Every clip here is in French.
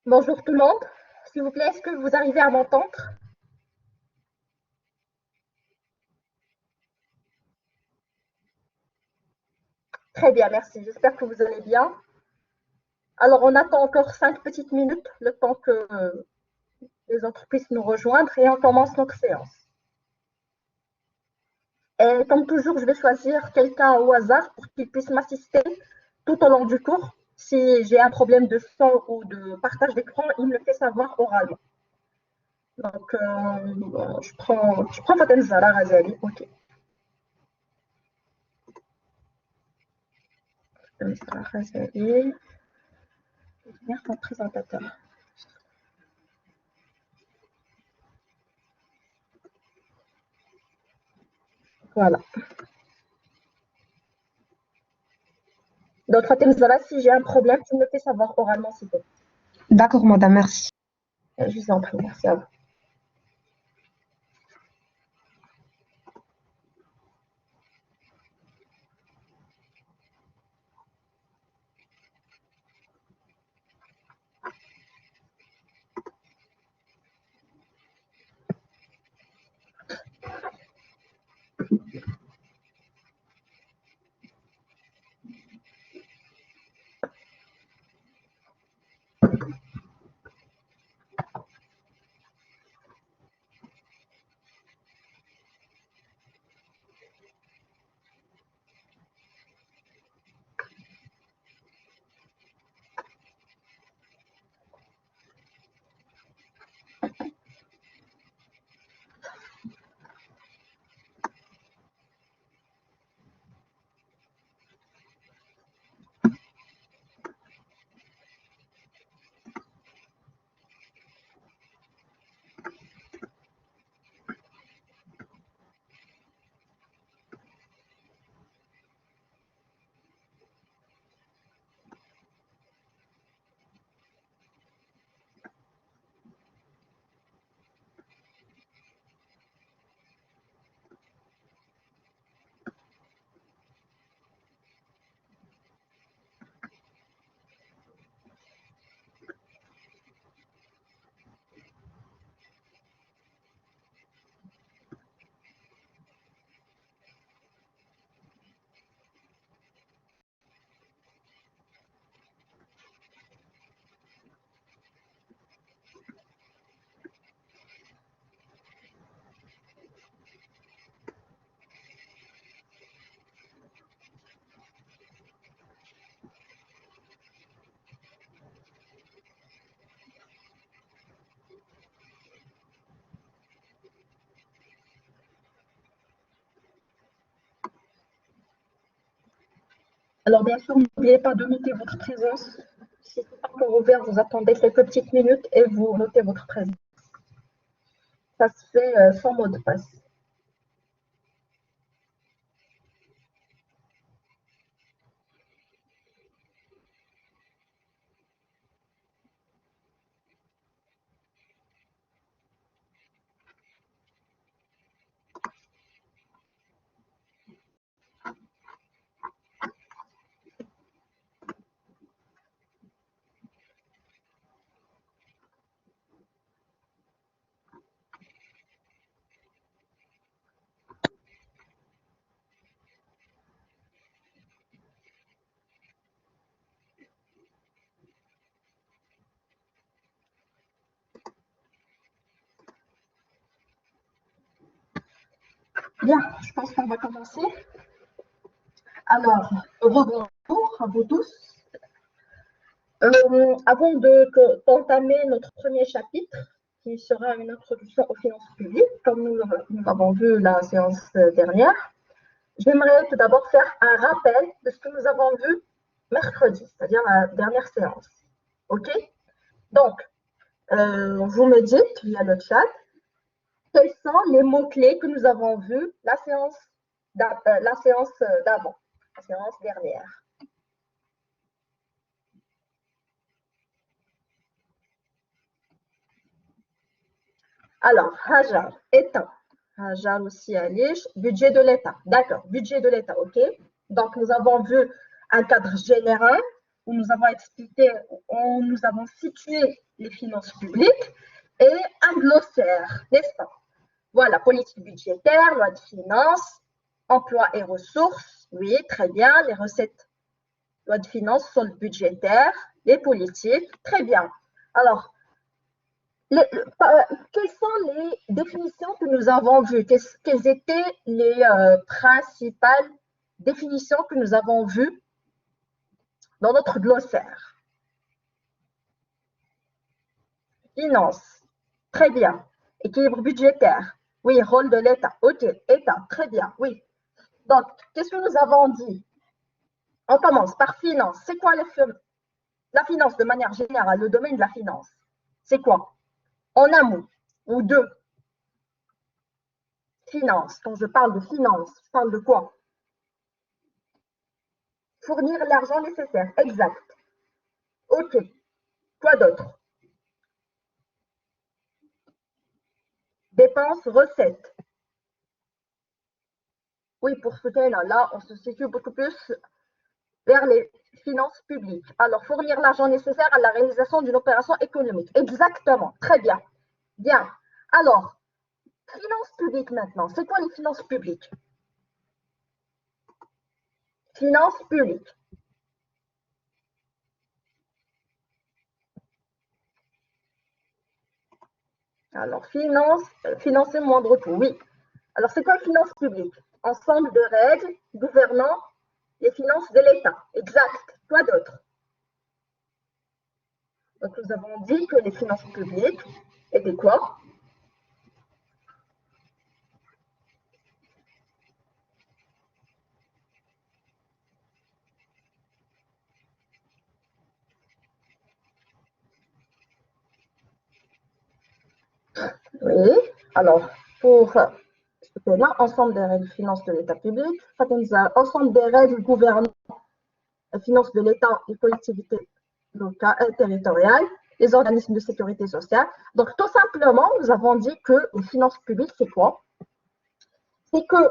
Bonjour tout le monde. S'il vous plaît, est-ce que vous arrivez à m'entendre? Très bien, merci. J'espère que vous allez bien. Alors, on attend encore 5 petites minutes, le temps que les autres puissent nous rejoindre et on commence notre séance. Et comme toujours, je vais choisir quelqu'un au hasard pour qu'il puisse m'assister tout au long du cours. Si j'ai un problème de son ou de partage d'écran, il me le fait savoir oralement. Donc, je prends Fatem Zahra Ghazali. Ok. Fatem Zahra Ghazali. Devenir ton présentateur. Voilà. Donc, Fatem Zahra, si j'ai un problème, tu me le fais savoir oralement, s'il te plaît. D'accord, madame, merci. Je vous en prie, merci à vous. Alors, bien sûr, n'oubliez pas de noter votre présence. Si ce n'est pas encore ouvert, vous attendez quelques petites minutes et vous notez votre présence. Ça se fait sans mot de passe. Bien, je pense qu'on va commencer. Alors, rebonjour à vous tous. Avant d'entamer notre premier chapitre, qui sera une introduction aux finances publiques, comme nous l'avons vu la séance dernière, j'aimerais tout d'abord faire un rappel de ce que nous avons vu mercredi, c'est-à-dire la dernière séance. OK? Donc, vous me dites via le chat quels sont les mots-clés que nous avons vus la séance d'avant, la séance dernière. Alors, Hajar, État. Hajar aussi, Alish. Budget de l'État. D'accord, budget de l'État, OK. Donc, nous avons vu un cadre général où nous avons expliqué, où nous avons situé les finances publiques, et un glossaire, n'est-ce pas? Voilà, politique budgétaire, loi de finances, emploi et ressources, oui, très bien, les recettes, loi de finances, solde budgétaire, les politiques, très bien. Alors, quelles sont les définitions que nous avons vues? Quelles étaient les principales définitions que nous avons vues dans notre glossaire? Finance, très bien. Équilibre budgétaire, oui, rôle de l'État, ok, État, très bien, oui. Donc, qu'est-ce que nous avons dit? On commence par finance. C'est quoi la finance de manière générale, le domaine de la finance? C'est quoi? En un mot, ou deux. Finance, quand je parle de finance, je parle de quoi? Fournir l'argent nécessaire, exact. Ok, quoi d'autre? Dépenses, recettes. Oui, pour ce cas-là, là, on se situe beaucoup plus vers les finances publiques. Alors, fournir l'argent nécessaire à la réalisation d'une opération économique. Exactement, très bien. Bien. Alors, finances publiques maintenant. C'est quoi les finances publiques? Finances publiques. Alors, financer moindre coût, oui. Alors, c'est quoi finances publiques? Ensemble de règles gouvernant les finances de l'État. Exact. Quoi d'autre? Donc, nous avons dit que les finances publiques étaient quoi? Oui. Alors, pour là, ensemble des règles finances de l'État public, ensemble des règles gouvernant les finances de l'État, les collectivités locales, territoriales, les organismes de sécurité sociale. Donc, tout simplement, nous avons dit que les finances publiques, c'est quoi? C'est que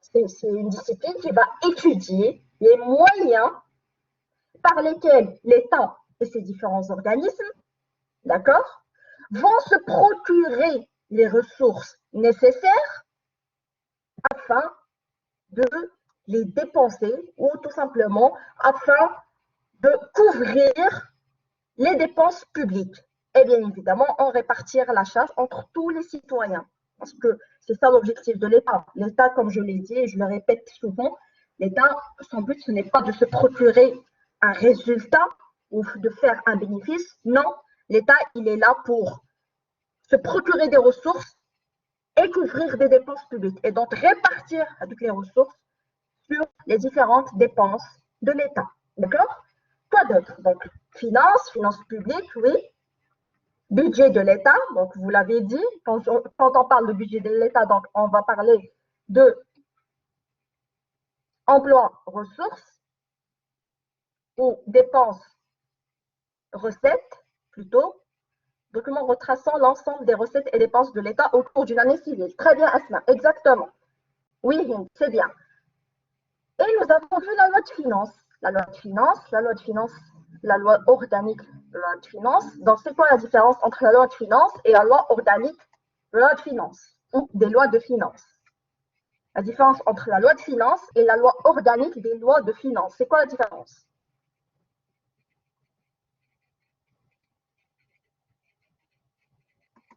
c'est une discipline qui va étudier les moyens par lesquels l'État et ses différents organismes, d'accord, vont se procurer les ressources nécessaires afin de les dépenser ou tout simplement afin de couvrir les dépenses publiques. Et bien évidemment, en répartir la charge entre tous les citoyens. Parce que c'est ça l'objectif de l'État. L'État, comme je l'ai dit et je le répète souvent, l'État, son but, ce n'est pas de se procurer un résultat ou de faire un bénéfice. Non, l'État, il est là pour se procurer des ressources et couvrir des dépenses publiques. Et donc répartir toutes les ressources sur les différentes dépenses de l'État. D'accord? Quoi d'autre? Donc, finances publiques, oui. Budget de l'État, donc vous l'avez dit, quand on parle de budget de l'État, donc on va parler de emploi ressources ou dépenses recettes plutôt, document retraçant l'ensemble des recettes et dépenses de l'État au cours d'une année civile. Très bien, Asma, exactement. Oui, c'est bien. Et nous avons vu la loi de finances. La loi organique de la loi de finances. Donc, c'est quoi la différence entre la loi de finances et la loi organique de la loi de finances ou des lois de finances? La différence entre la loi de finances et la loi organique des lois de finances. C'est quoi la différence?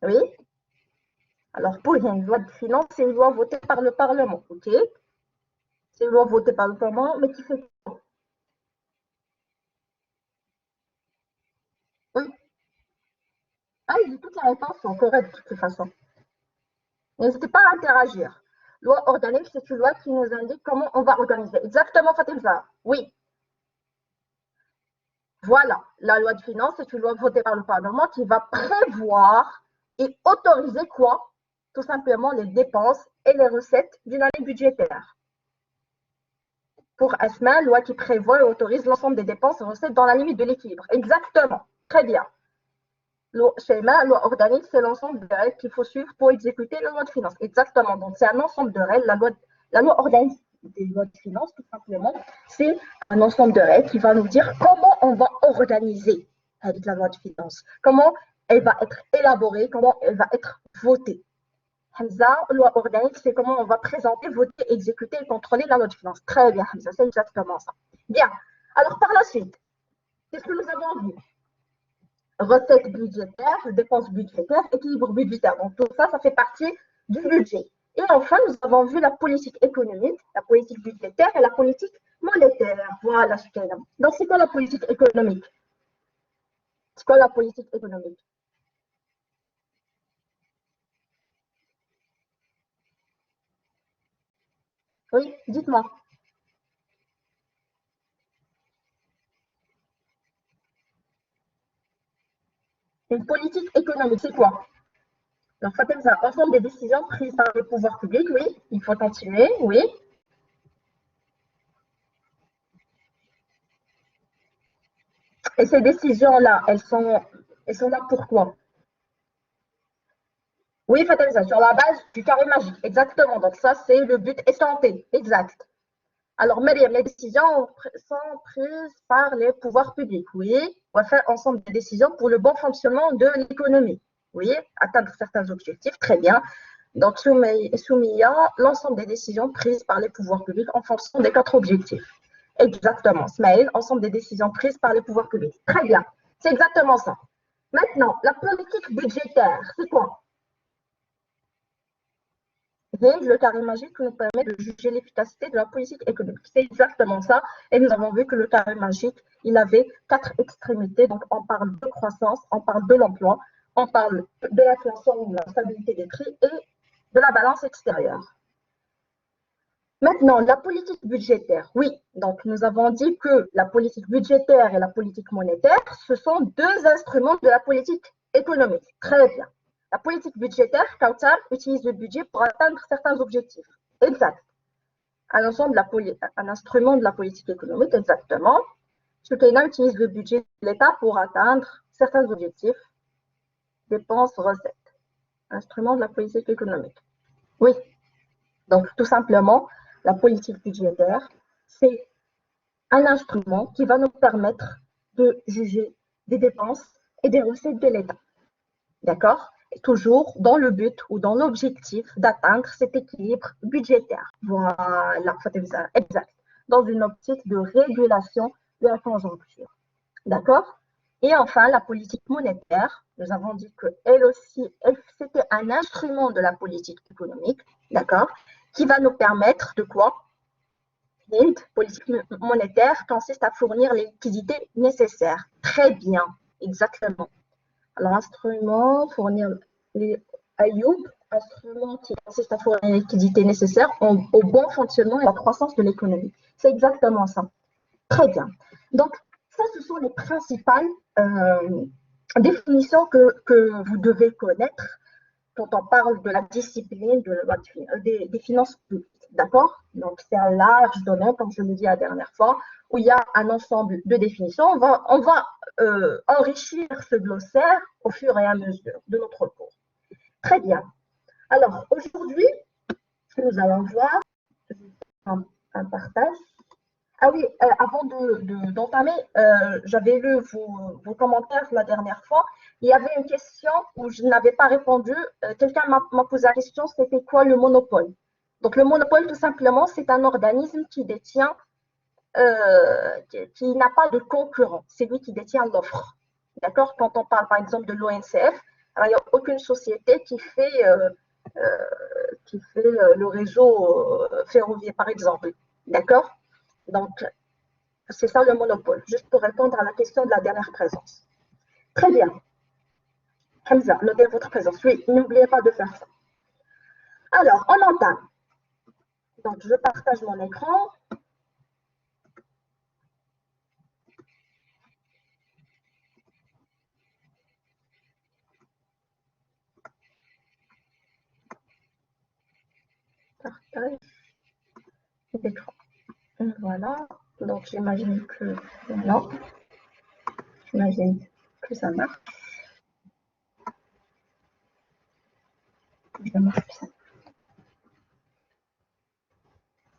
Oui. Alors, pour une loi de finances, c'est une loi votée par le Parlement. OK? C'est une loi votée par le Parlement, mais qui fait quoi? Oui. Ah, toutes les réponses sont correctes de toute façon. N'hésitez pas à interagir. Loi organique, c'est une loi qui nous indique comment on va organiser. Exactement, Fatima. Oui. Voilà. La loi de finances, c'est une loi votée par le Parlement qui va prévoir et autoriser quoi? Tout simplement les dépenses et les recettes d'une année budgétaire. Pour Asma, loi qui prévoit et autorise l'ensemble des dépenses et recettes dans la limite de l'équilibre. Exactement. Très bien. Schéma, loi organique, c'est l'ensemble des règles qu'il faut suivre pour exécuter la loi de finances. Exactement. Donc, c'est un ensemble de règles. La loi organique des lois de finances, tout simplement, c'est un ensemble de règles qui va nous dire comment on va organiser avec la loi de finances, comment elle va être élaborée, comment elle va être votée. Hamza, loi organique, c'est comment on va présenter, voter, exécuter et contrôler la loi de finances. Très bien, Hamza, c'est exactement ça. Bien. Alors, par la suite, qu'est-ce que nous avons vu? Recettes budgétaires, dépenses budgétaires, équilibre budgétaire. Donc, tout ça, ça fait partie du budget. Et enfin, nous avons vu la politique économique, la politique budgétaire et la politique monétaire. Voilà ce qu'elle a. Donc, c'est quoi la politique économique? C'est quoi la politique économique? Oui, dites-moi. Une politique économique, c'est quoi? Alors, Fatem, c'est un ensemble des décisions prises par les pouvoirs publics, oui. Il faut continuer, oui. Et ces décisions-là, elles sont là pourquoi? Oui, Fatem, sur la base du carré magique, exactement. Donc, ça, c'est le but escompté, exact. Alors, Myriam, les décisions sont prises par les pouvoirs publics, oui. On va faire ensemble des décisions pour le bon fonctionnement de l'économie, oui. Atteindre certains objectifs, très bien. Donc, Soumiya, l'ensemble des décisions prises par les pouvoirs publics en fonction des quatre objectifs. Exactement. Smaïl, ensemble des décisions prises par les pouvoirs publics. Très bien. C'est exactement ça. Maintenant, la politique budgétaire, c'est quoi? Le carré magique nous permet de juger l'efficacité de la politique économique. C'est exactement ça. Et nous avons vu que le carré magique, il avait quatre extrémités. Donc, on parle de croissance, on parle de l'emploi, on parle de l'inflation, de la stabilité des prix et de la balance extérieure. Maintenant, la politique budgétaire. Oui, donc nous avons dit que la politique budgétaire et la politique monétaire, ce sont deux instruments de la politique économique. Très bien. La politique budgétaire, Kautar, utilise le budget pour atteindre certains objectifs. Exact. Un instrument de la politique économique, exactement. Soukaina utilise le budget de l'État pour atteindre certains objectifs, dépenses, recettes. Instrument de la politique économique. Oui, donc tout simplement, la politique budgétaire, c'est un instrument qui va nous permettre de juger des dépenses et des recettes de l'État. D'accord? Toujours dans le but ou dans l'objectif d'atteindre cet équilibre budgétaire. Voilà, exact. Dans une optique de régulation de la conjoncture. D'accord? Et enfin, la politique monétaire, nous avons dit qu'elle aussi, c'était un instrument de la politique économique, d'accord, qui va nous permettre de quoi? Une politique monétaire consiste à fournir les liquidités nécessaires. Très bien, exactement. Alors, instrument, fournir les Ayoub, instrument qui consiste à fournir les liquidités nécessaires au bon fonctionnement et à la croissance de l'économie. C'est exactement ça. Très bien. Donc, ça, ce sont les principales définitions que vous devez connaître quand on parle de la discipline des finances publiques. D'accord? Donc, c'est un large domaine, comme je l'ai dit la dernière fois, où il y a un ensemble de définitions. On va enrichir ce glossaire au fur et à mesure de notre cours. Très bien. Alors, aujourd'hui, nous allons voir un partage. Ah oui, avant d'entamer, j'avais lu vos commentaires la dernière fois. Il y avait une question où je n'avais pas répondu. Quelqu'un m'a posé la question, c'était quoi le monopole? Donc le monopole, tout simplement, c'est un organisme qui détient, qui n'a pas de concurrent. C'est lui qui détient l'offre. D'accord? Quand on parle par exemple de l'ONCF, il n'y a aucune société qui fait le réseau ferroviaire, par exemple. D'accord? Donc, c'est ça le monopole, juste pour répondre à la question de la dernière présence. Très bien. Hamza, notez votre présence. Oui, n'oubliez pas de faire ça. Alors, on entame. Donc, je partage mon écran. Partage l'écran. Voilà. Donc, j'imagine que non. J'imagine que ça marche. Ça marche bien.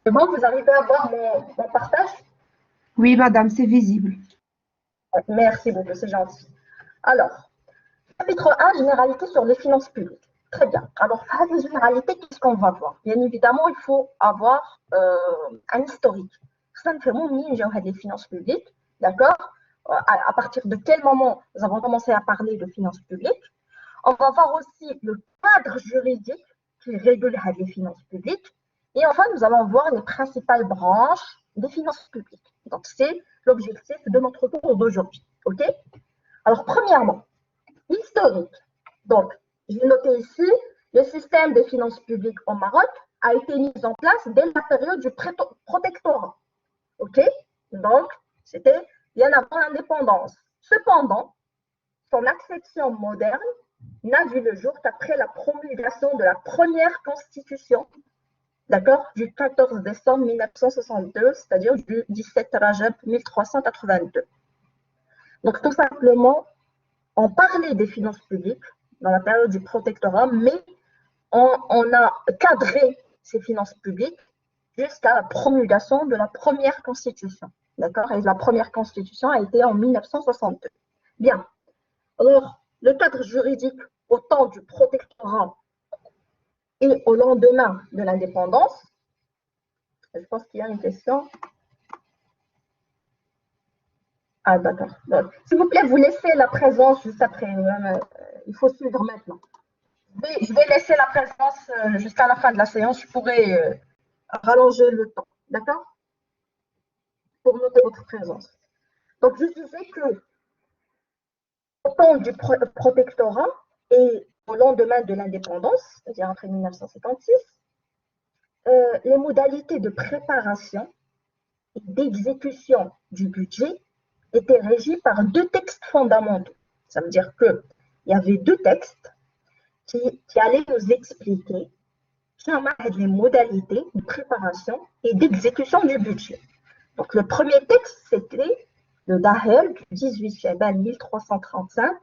C'est bon, vous arrivez à voir mon partage? Oui, madame, c'est visible. Merci beaucoup, c'est gentil. Alors, chapitre 1, généralité sur les finances publiques. Très bien. Alors, phase de généralité, qu'est-ce qu'on va voir? Bien évidemment, il faut avoir un historique. Ça ne fait moins les finances publiques, d'accord? À partir de quel moment nous avons commencé à parler de finances publiques? On va voir aussi le cadre juridique qui régule les finances publiques. Et enfin, nous allons voir les principales branches des finances publiques. Donc, c'est l'objectif de notre cours d'aujourd'hui. OK? Alors, premièrement, historique. Donc, je vais noter ici, le système des finances publiques au Maroc a été mis en place dès la période du protectorat. OK? Donc, c'était bien avant l'indépendance. Cependant, son acception moderne n'a vu le jour qu'après la promulgation de la première constitution, d'accord, du 14 décembre 1962, c'est-à-dire du 17 Rajab 1382. Donc, tout simplement, on parlait des finances publiques dans la période du protectorat, mais on a cadré ces finances publiques jusqu'à la promulgation de la première constitution. D'accord? Et la première constitution a été en 1962. Bien. Alors, le cadre juridique au temps du protectorat et au lendemain de l'indépendance, je pense qu'il y a une question. Ah, d'accord. S'il vous plaît, vous laissez la présence juste après. Il faut suivre maintenant. Je vais laisser la présence jusqu'à la fin de la séance. Je pourrai rallonger le temps. D'accord? Pour noter votre présence. Donc, je disais que au temps du protectorat et au lendemain de l'indépendance, c'est-à-dire après 1956, les modalités de préparation et d'exécution du budget étaient régies par deux textes fondamentaux. Ça veut dire qu'il y avait deux textes qui allaient nous expliquer les modalités de préparation et d'exécution du budget. Donc, le premier texte, c'était le Daher du 18 Chaban 1335,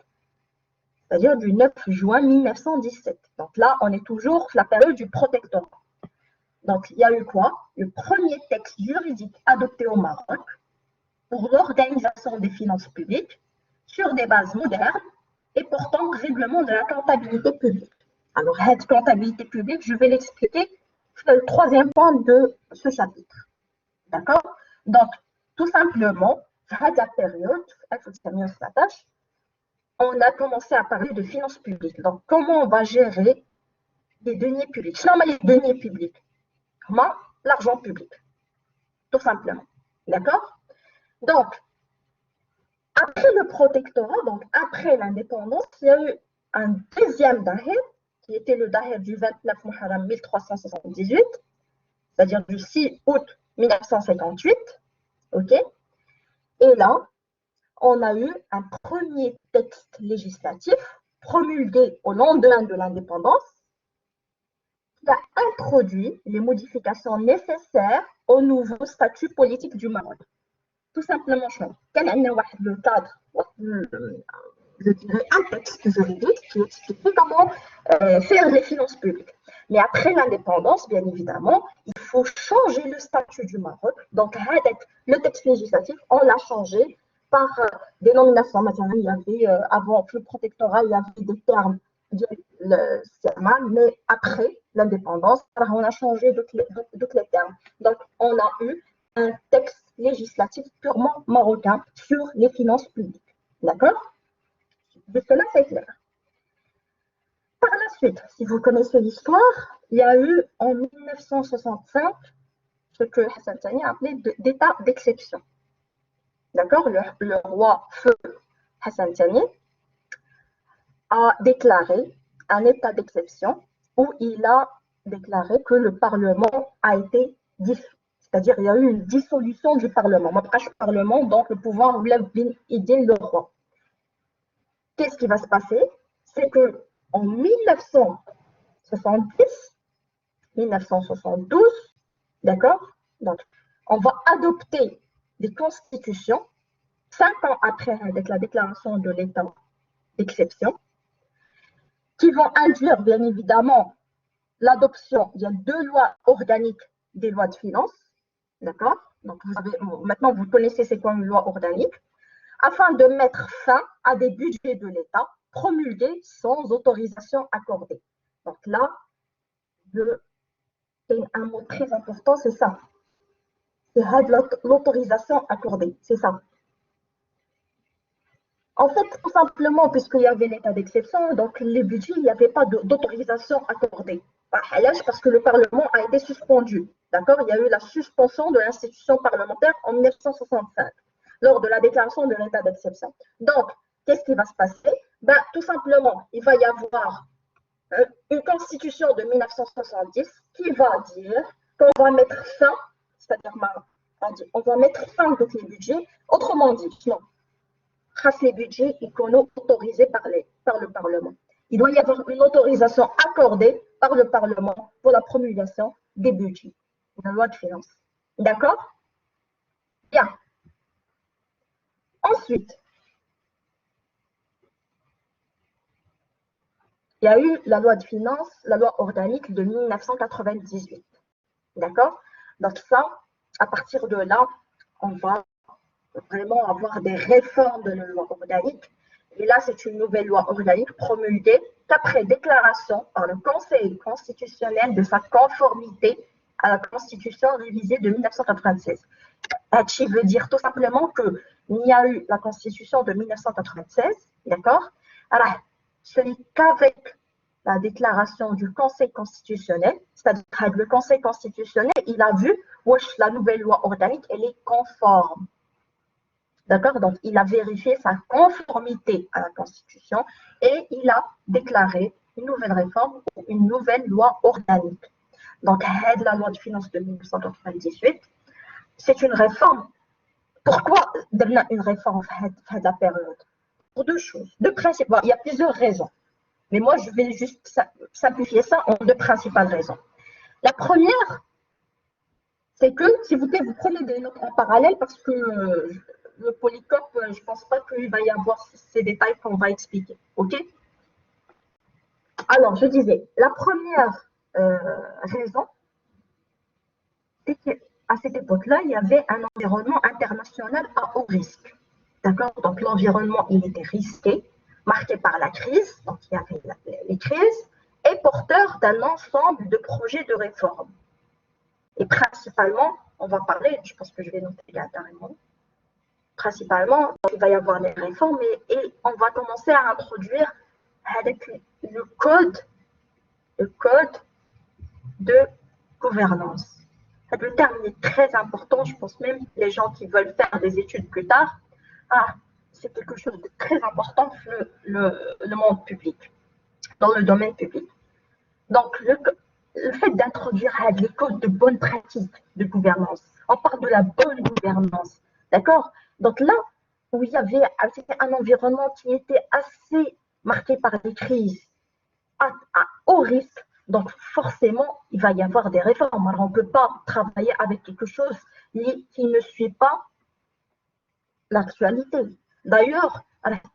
c'est-à-dire du 9 juin 1917. Donc là, on est toujours sur la période du protectorat. Donc, il y a eu quoi? Le premier texte juridique adopté au Maroc pour l'organisation des finances publiques sur des bases modernes et portant règlement de la comptabilité publique. Alors, cette comptabilité publique, je vais l'expliquer, c'est le troisième point de ce chapitre. D'accord? Donc, tout simplement, à la période, on a commencé à parler de finances publiques. Donc, comment on va gérer les deniers publics? Comment les deniers publics? Comment l'argent public? Tout simplement. D'accord? Donc, après le protectorat, donc après l'indépendance, il y a eu un deuxième Daher, qui était le Daher du 29 Muharram 1378, c'est-à-dire du 6 août 1958. OK? Et là, on a eu un premier texte législatif promulgué au lendemain de l'indépendance qui a introduit les modifications nécessaires au nouveau statut politique du Maroc. Tout simplement, le cadre, je dirais un texte juridique qui expliquait comment faire les finances publiques. Mais après l'indépendance, bien évidemment, il faut changer le statut du Maroc. Donc, le texte législatif, on l'a changé par des nominations. Maintenant, il y avait, avant le protectorat, il y avait des termes de mais après l'indépendance, on a changé tous les termes. Donc, on a eu un texte législatif purement marocain sur les finances publiques. D'accord? Jusque-là, c'est clair. Par la suite, si vous connaissez l'histoire, il y a eu en 1965 ce que Hassan Tani a appelé d'état d'exception. D'accord? Le roi feu Hassan Tani a déclaré un état d'exception où il a déclaré que le Parlement a été dissous. C'est-à-dire qu'il y a eu une dissolution du Parlement. Parlement, donc le pouvoir relève Idil le roi. Qu'est-ce qui va se passer? C'est que en 1970, 1972, d'accord? Donc, on va adopter des constitutions 5 ans après avec la déclaration de l'état d'exception qui vont induire bien évidemment l'adoption. Il y a 2 lois organiques des lois de finances, d'accord? Donc, maintenant, vous connaissez c'est quoi une loi organique, afin de mettre fin à des budgets de l'État promulgués sans autorisation accordée. Donc là, un mot très important, c'est ça. C'est l'autorisation accordée, c'est ça. En fait, tout simplement, puisqu'il y avait l'état d'exception, donc les budgets, il n'y avait pas d'autorisation accordée. Parce que le Parlement a été suspendu. D'accord? Il y a eu la suspension de l'institution parlementaire en 1965, lors de la déclaration de l'état d'exception. Donc, qu'est-ce qui va se passer? Tout simplement, il va y avoir une constitution de 1970 qui va dire qu'on va mettre fin, c'est-à-dire on va mettre fin à tous les budgets. Autrement dit, non, les budgets sont autorisés par le Parlement. Il doit y avoir une autorisation accordée par le Parlement pour la promulgation des budgets, de la loi de finances. D'accord? Bien. Ensuite, il y a eu la loi de finances, la loi organique de 1998. D'accord? Donc ça, à partir de là, on va vraiment avoir des réformes de la loi organique. Et là, c'est une nouvelle loi organique promulguée qu'après déclaration par le Conseil constitutionnel de sa conformité à la Constitution révisée de 1996. Ce qui veut dire tout simplement qu'il y a eu la Constitution de 1996, d'accord? Alors, ce n'est qu'avec la déclaration du Conseil constitutionnel, c'est-à-dire que le Conseil constitutionnel, il a vu que la nouvelle loi organique, elle est conforme. D'accord? Donc, il a vérifié sa conformité à la Constitution et il a déclaré une nouvelle réforme ou une nouvelle loi organique. Donc, la loi de finances de 1998, c'est une réforme. Pourquoi une réforme à la période? Pour deux choses, deux principes. Il y a plusieurs raisons. Mais moi, je vais juste simplifier ça en deux principales raisons. La première, c'est que, s'il vous plaît, vous prenez des notes en parallèle parce que le polycope, je ne pense pas qu'il va y avoir ces détails qu'on va expliquer. OK? Alors, je disais, la première raison, c'est qu'à cette époque-là, il y avait un environnement international à haut risque. D'accord? Donc, l'environnement, il était risqué, marqué par la crise, donc il y avait les crises, et porteur d'un ensemble de projets de réforme. Et principalement, on va parler, je pense que je vais noter carrément, principalement, il va y avoir des réformes et on va commencer à introduire avec le code de gouvernance. Le terme est très important, je pense même les gens qui veulent faire des études plus tard, c'est quelque chose de très important pour le monde public, dans le domaine public. Donc, le fait d'introduire les codes de bonne pratique de gouvernance, on parle de la bonne gouvernance, d'accord? Donc là, où il y avait un environnement qui était assez marqué par les crises, à haut risque, donc forcément, il va y avoir des réformes. Alors, on ne peut pas travailler avec quelque chose qui ne suit pas l'actualité. D'ailleurs,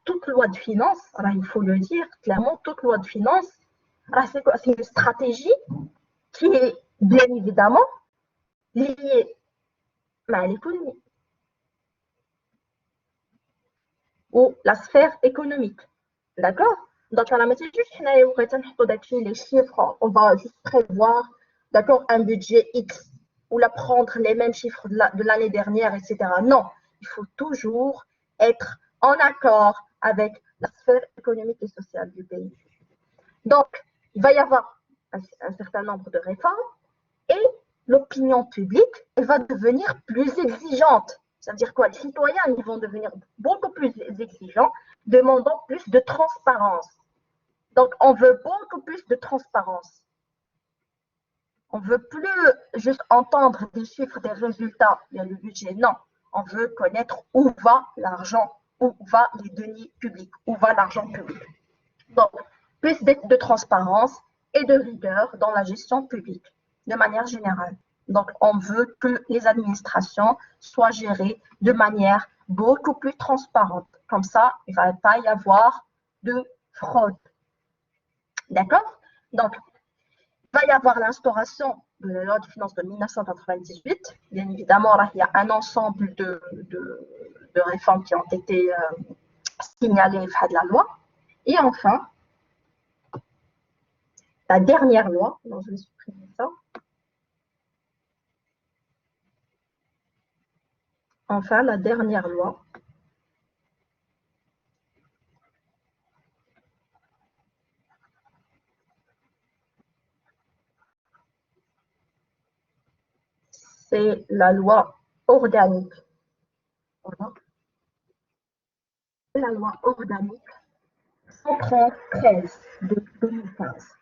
toute loi de finances, il faut le dire clairement, toute loi de finances, c'est une stratégie qui est bien évidemment liée à l'économie ou la sphère économique. D'accord? Donc, on va juste les chiffres, on va juste prévoir, d'accord, un budget X ou la prendre les mêmes chiffres de l'année dernière, etc. Non, il faut toujours être en accord avec la sphère économique et sociale du pays. Donc, il va y avoir un certain nombre de réformes et l'opinion publique elle va devenir plus exigeante. Ça veut dire quoi? Les citoyens ils vont devenir beaucoup plus exigeants, demandant plus de transparence. Donc, on veut beaucoup plus de transparence. On ne veut plus juste entendre des chiffres, des résultats, il y a le budget. Non, on veut connaître où va l'argent, où va les deniers publics, où va l'argent public. Donc, plus de transparence et de rigueur dans la gestion publique, de manière générale. Donc, on veut que les administrations soient gérées de manière beaucoup plus transparente. Comme ça, il ne va pas y avoir de fraude. D'accord? Donc, il va y avoir l'instauration de la loi de finances de 1998. Bien évidemment, là, il y a un ensemble de réformes qui ont été signalées par la loi. Et enfin, la dernière loi, donc je vais supprimer ça. Enfin, la dernière loi, c'est la loi organique. Voilà. La loi organique 113 de 2015.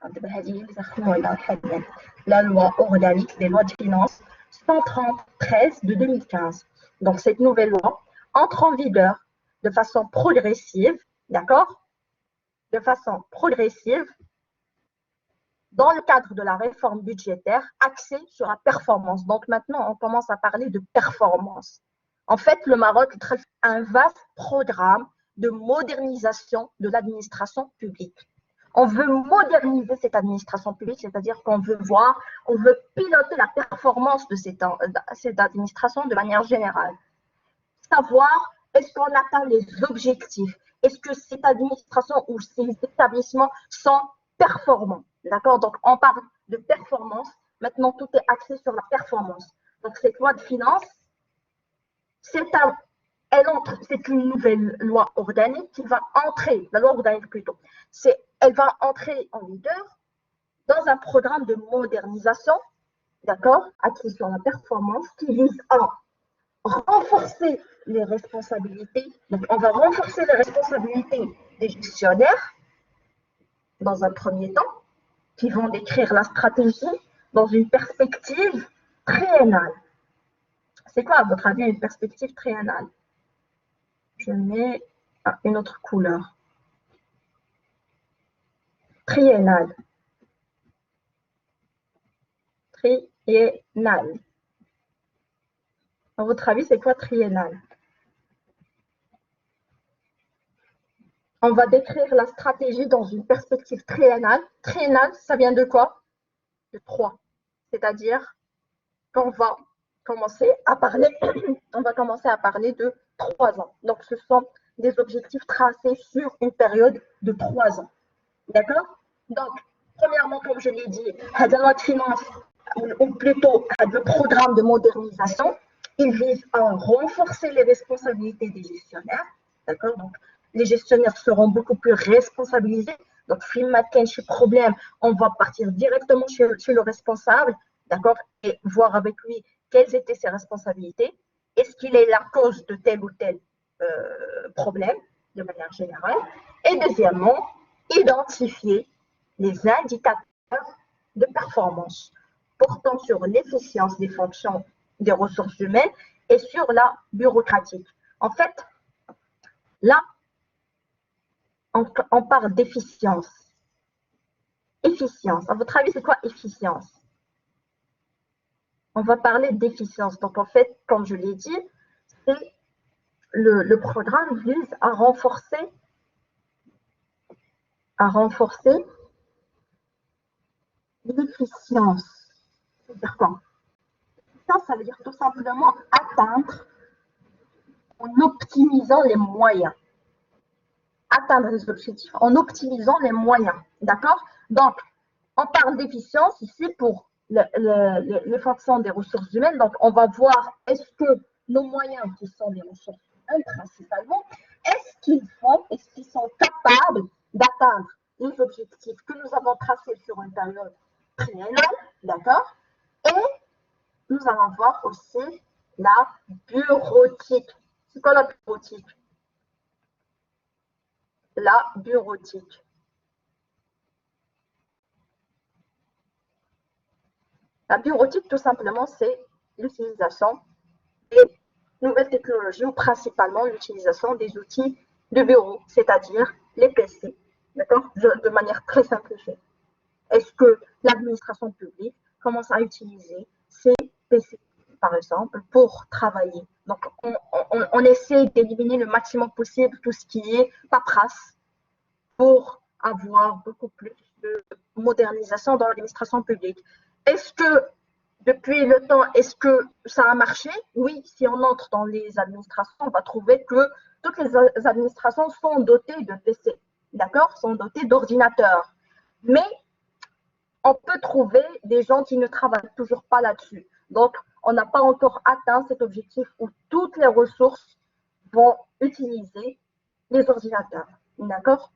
La loi organique des lois de finances 113 de 2015. Donc, cette nouvelle loi entre en vigueur de façon progressive, d'accord? De façon progressive dans le cadre de la réforme budgétaire axée sur la performance. Donc, maintenant, on commence à parler de performance. En fait, le Maroc traite un vaste programme de modernisation de l'administration publique. On veut moderniser cette administration publique, c'est-à-dire qu'on veut voir, on veut piloter la performance de cette administration de manière générale. Savoir, est-ce qu'on atteint les objectifs? Est-ce que cette administration ou ces établissements sont performants? D'accord? Donc, on parle de performance. Maintenant, tout est axé sur la performance. Donc, cette loi de finances, c'est une nouvelle loi organique qui va entrer, la loi organique plutôt, elle va entrer en vigueur dans un programme de modernisation, d'accord, axé sur la performance, qui vise à renforcer les responsabilités. Donc, on va renforcer les responsabilités des gestionnaires dans un premier temps, qui vont décrire la stratégie dans une perspective triennale. C'est quoi, à votre avis, une perspective triennale? Je mets une autre couleur. Triennale. Triennale. À votre avis, c'est quoi triennale? On va décrire la stratégie dans une perspective triennale. Triennale, ça vient de quoi? De 3. C'est-à-dire qu'on va commencer à parler, de 3 ans. Donc, ce sont des objectifs tracés sur une période de 3 ans. D'accord? Donc, premièrement, comme je l'ai dit, la loi de finances, ou plutôt le programme de modernisation, il vise à renforcer les responsabilités des gestionnaires. D'accord? Donc, les gestionnaires seront beaucoup plus responsabilisés. Donc, si matin chez problème, on va partir directement chez le responsable, d'accord, et voir avec lui quelles étaient ses responsabilités. Est-ce qu'il est la cause de tel ou tel problème, de manière générale? Et deuxièmement, identifier les indicateurs de performance portant sur l'efficience des fonctions des ressources humaines et sur la bureaucratique. En fait, là, on parle d'efficience. Efficience. À votre avis, c'est quoi efficience? On va parler d'efficience. Donc, en fait, comme je l'ai dit, le programme vise à renforcer l'efficience. C'est-à-dire quoi? Ça veut dire tout simplement atteindre en optimisant les moyens. Atteindre les objectifs en optimisant les moyens. D'accord? Donc, on parle d'efficience ici pour les fonctions des ressources humaines. Donc, on va voir est-ce que nos moyens, qui sont des ressources humaines principalement, est-ce qu'ils sont capables d'atteindre les objectifs que nous avons tracés sur une période triennale, d'accord? Et nous allons voir aussi la bureautique. C'est quoi la bureautique? La bureautique. La bureautique, tout simplement, c'est l'utilisation des nouvelles technologies ou principalement l'utilisation des outils de bureau, c'est-à-dire les PC, d'accord? De manière très simplifiée. Est-ce que l'administration publique commence à utiliser ces PC, par exemple, pour travailler? Donc, on essaie d'éliminer le maximum possible tout ce qui est paperasse pour avoir beaucoup plus de modernisation dans l'administration publique. Est-ce que Depuis le temps, est-ce que ça a marché? Oui, si on entre dans les administrations, on va trouver que toutes les administrations sont dotées de PC, d'accord? Sont dotées d'ordinateurs. Mais on peut trouver des gens qui ne travaillent toujours pas là-dessus. Donc, on n'a pas encore atteint cet objectif où toutes les ressources vont utiliser les ordinateurs. D'accord?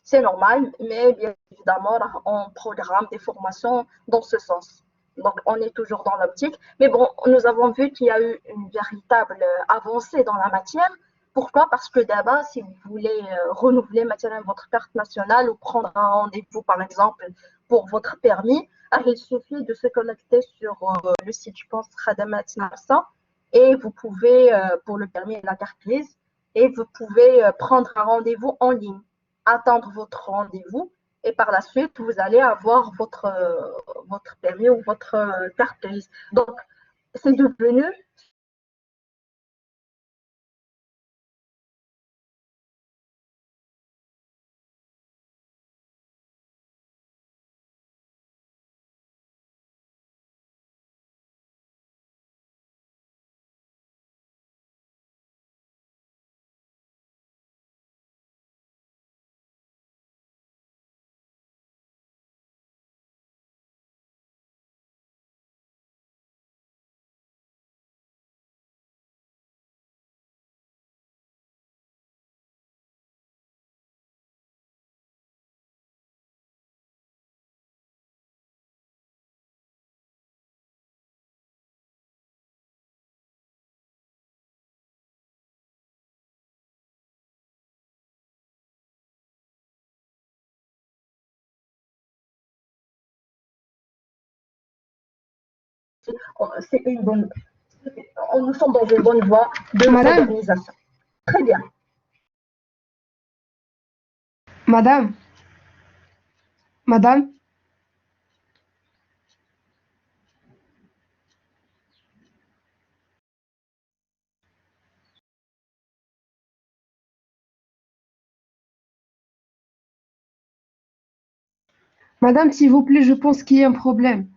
C'est normal, mais bien évidemment, on programme des formations dans ce sens. Donc, on est toujours dans l'optique. Mais bon, nous avons vu qu'il y a eu une véritable avancée dans la matière. Pourquoi? Parce que d'abord, si vous voulez renouveler maintenant votre carte nationale ou prendre un rendez-vous, par exemple, pour votre permis, il suffit de se connecter sur le site, je pense, Khadamat Narsa, et vous pouvez, pour le permis et la carte grise, et vous pouvez prendre un rendez-vous en ligne, attendre votre rendez-vous, et par la suite, vous allez avoir votre permis ou votre carte grise. Donc, c'est devenu c'est une bonne, nous sommes dans une bonne voie de Madame, modernisation. Très bien. madame, madame, madame, s'il vous plaît, je pense qu'il y a un problème.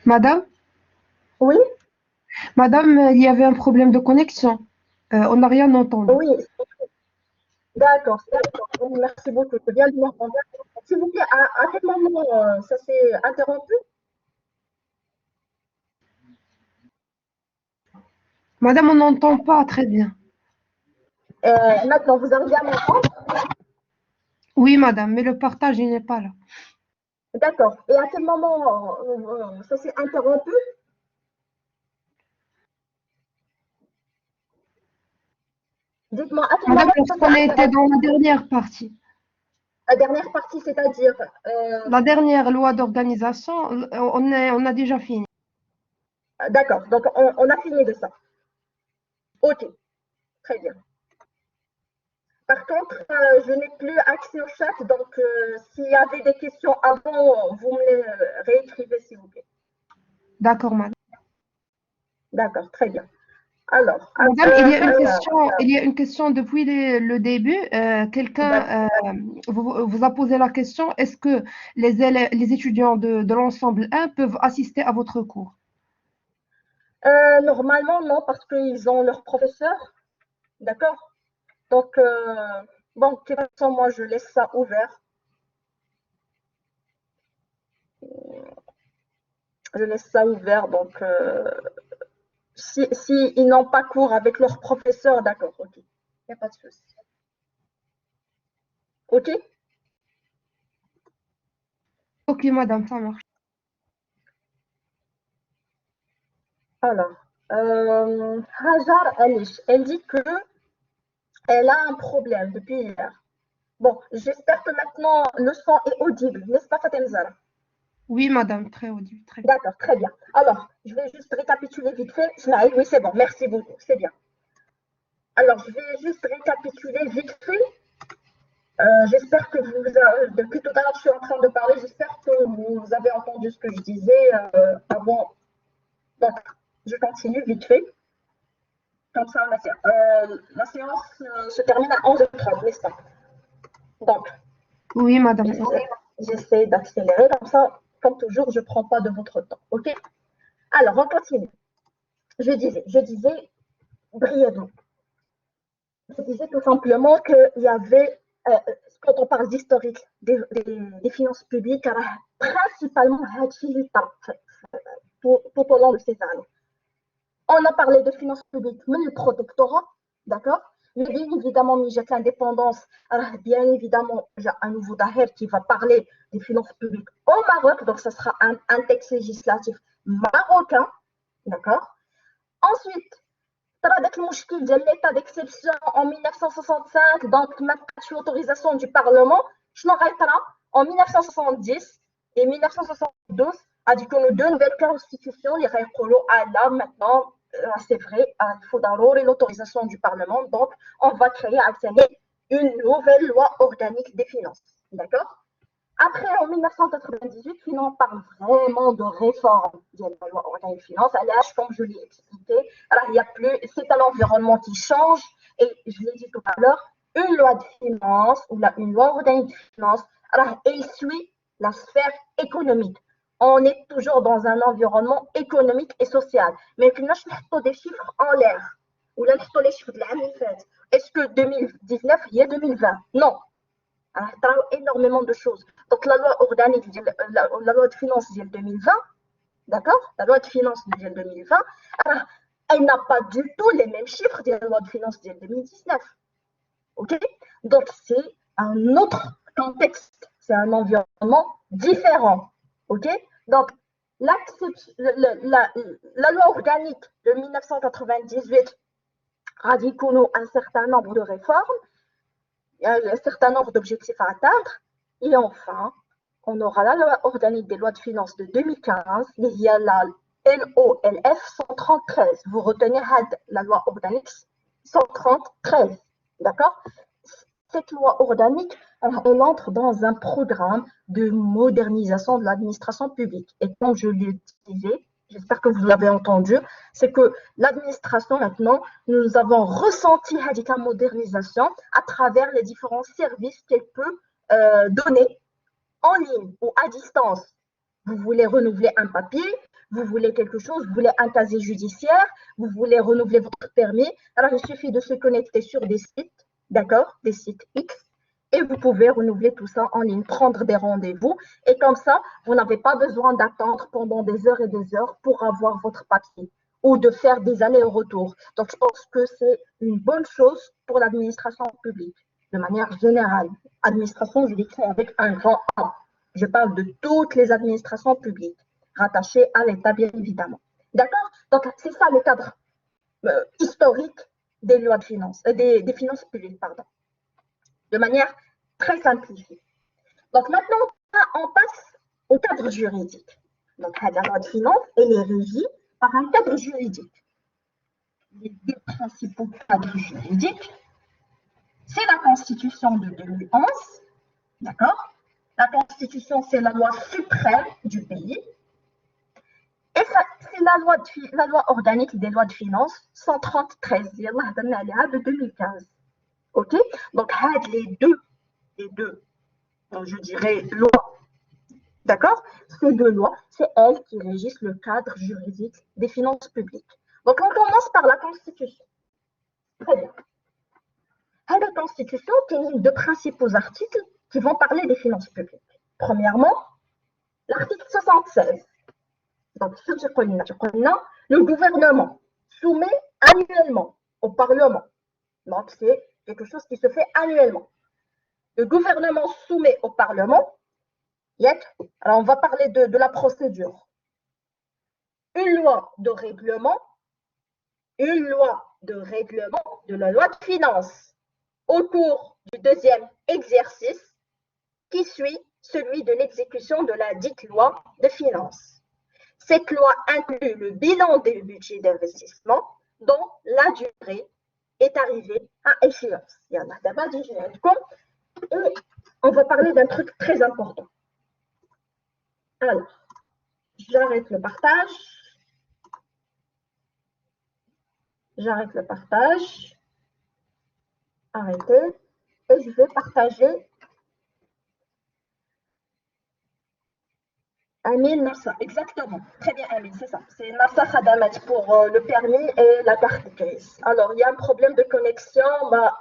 Madame, Oui, madame, il y avait un problème de connexion. On n'a rien entendu. oui, d'accord. Merci beaucoup. C'est bien de m'entendre. S'il vous plaît, à quel moment ça s'est interrompu? Madame, on n'entend pas très bien. Maintenant, vous arrivez à m'entendre? Oui, madame, mais le partage, il n'est pas là. D'accord. Et à quel moment ça s'est interrompu? Dites-moi, à quel Madame, moment ça s'est lorsqu'on était interrompu? dans la dernière partie, La dernière partie, c'est-à-dire, la dernière loi d'organisation, on a déjà fini. d'accord. Donc, on a fini de ça. OK, très bien. Par contre, je n'ai plus accès au chat, donc s'il y avait des questions avant, vous me les réécrivez, s'il vous plaît. D'accord, madame. D'accord, très bien. Alors, Madame, il y a une question depuis le début. d'accord. Quelqu'un vous a posé la question, est-ce que les étudiants de l'ensemble 1 peuvent assister à votre cours? Normalement, non, parce qu'ils ont leur professeur, d'accord? Donc, bon, de toute façon, moi, je laisse ça ouvert. Je laisse ça ouvert, donc si ils n'ont pas cours avec leur professeur, d'accord, ok. Il n'y a pas de souci. Ok? Ok, madame, ça marche. Alors, Hajar Alish, elle dit que elle a un problème depuis hier. Bon, j'espère que maintenant le son est audible, n'est-ce pas, Fatem Zara? Oui, madame, très audible, très bien. D'accord, très bien. Alors, je vais juste récapituler vite fait. Ismaël, oui, c'est bon, merci beaucoup, c'est bien. Alors, je vais juste récapituler vite fait. J'espère que depuis tout à l'heure, je suis en train de parler, j'espère que vous avez entendu ce que je disais avant. Donc, je continue vite fait. Comme ça, la séance se termine à 11h30, n'est-ce pas? Donc, Oui, madame. j'essaie d'accélérer comme ça. Comme toujours, je ne prends pas de votre temps. OK? Alors, on continue. Je disais brièvement. Je disais tout simplement qu'il y avait, quand on parle d'historique des finances publiques, principalement tout au long de ces années. On a parlé de finances publiques, mais le protectorat, d'accord? Mais bien évidemment, j'ai l'indépendance. Bien évidemment, j'ai un nouveau Daher qui va parler des finances publiques au Maroc, donc ce sera un texte législatif marocain, d'accord? Ensuite, طرا المشكل ديال l'état d'exception en 1965 donc ما بقاتش l'autorisation du parlement شنو غيطرا en 1970 et 1972 غادي يكونوا deux nouvelles constitutions اللي غيقولوا là maintenant c'est vrai il faut ضروري l'autorisation du parlement donc on va créer une nouvelle loi organique des finances, d'accord? Après, en 1998, on parle vraiment de réforme de la loi organique finance. À l'âge, comme je l'ai expliqué, alors il y a plus, c'est un environnement qui change. Et je l'ai dit tout à l'heure, une loi de finance ou une loi organique de finance, alors elle suit la sphère économique. On est toujours dans un environnement économique et social. Mais que nous des chiffres en l'air. Ou là, les chiffres de l'année faite. Est-ce que 2019, il y a 2020? Non. Énormément de choses. Donc, la loi organique, la loi de finances de 2020, d'accord? La loi de finances de 2020, elle n'a pas du tout les mêmes chiffres de la loi de finances de 2019. OK? Donc, c'est un autre contexte, c'est un environnement différent. OK? Donc, la loi organique de 1998 radique un certain nombre de réformes. Il y a un certain nombre d'objectifs à atteindre. Et enfin, on aura la loi organique des lois de finances de 2015. Il y a la LOLF 133. Vous retenez la loi organique 133. D'accord? Cette loi organique, elle entre dans un programme de modernisation de l'administration publique. Et comme je l'ai dit, j'espère que vous l'avez entendu, c'est que l'administration, maintenant, nous avons ressenti la modernisation à travers les différents services qu'elle peut donner en ligne ou à distance. Vous voulez renouveler un papier, vous voulez quelque chose, vous voulez un casier judiciaire, vous voulez renouveler votre permis. Alors, il suffit de se connecter sur des sites, d'accord, des sites X, et vous pouvez renouveler tout ça en ligne, prendre des rendez-vous. Et comme ça, vous n'avez pas besoin d'attendre pendant des heures et des heures pour avoir votre papier ou de faire des allers-retours. Donc, je pense que c'est une bonne chose pour l'administration publique, de manière générale. Administration, je l'écris avec un grand A. Je parle de toutes les administrations publiques rattachées à l'État, bien évidemment. D'accord? Donc, c'est ça le cadre historique des lois de finances, des finances publiques, pardon, de manière très simplifiée. Donc, maintenant, on passe au cadre juridique. Donc, la loi de finances, elle est régie par un cadre juridique. Les deux principaux cadres juridiques, c'est la Constitution de 2011, d'accord? La Constitution, c'est la loi suprême du pays. Et ça, c'est la loi organique des lois de finances 133 de 2015. OK? Donc, les deux, donc je dirais lois, d'accord? Ces deux lois, c'est elles qui régissent le cadre juridique des finances publiques. Donc, on commence par la Constitution. Très bien. La Constitution contient deux principaux articles qui vont parler des finances publiques. Premièrement, l'article 76. Donc, le gouvernement soumet annuellement au Parlement. Donc, c'est quelque chose qui se fait annuellement. Le gouvernement soumet au Parlement. Alors, on va parler de la procédure. Une loi de règlement de la loi de finances au cours du deuxième exercice qui suit celui de l'exécution de la dite loi de finances. Cette loi inclut le bilan des budgets d'investissement dont la durée est arrivée à échéance. Il y en a d'abord et on va parler d'un truc très important. Alors, j'arrête le partage. Arrêtez. Et je vais partager Amine Narsa, exactement. Très bien, Amine, c'est ça. C'est Narsa Khadamat pour le permis et la carte grise. Alors, il y a un problème de connexion. Bah,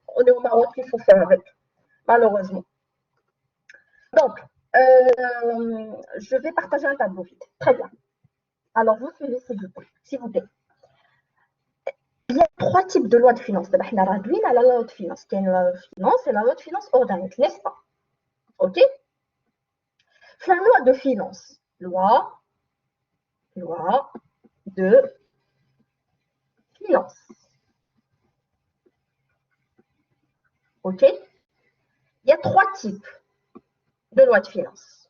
on est au Maroc, il faut faire avec, malheureusement. Donc, je vais partager un tableau vide. Très bien. Alors, vous suivez, s'il vous plaît. Il y a trois types de lois de finances. On a la loi de finances, qui est la loi de finances et la loi de finances organique, n'est-ce pas? OK? La loi de finances, loi de finances. OK? Il y a trois types de loi de finances.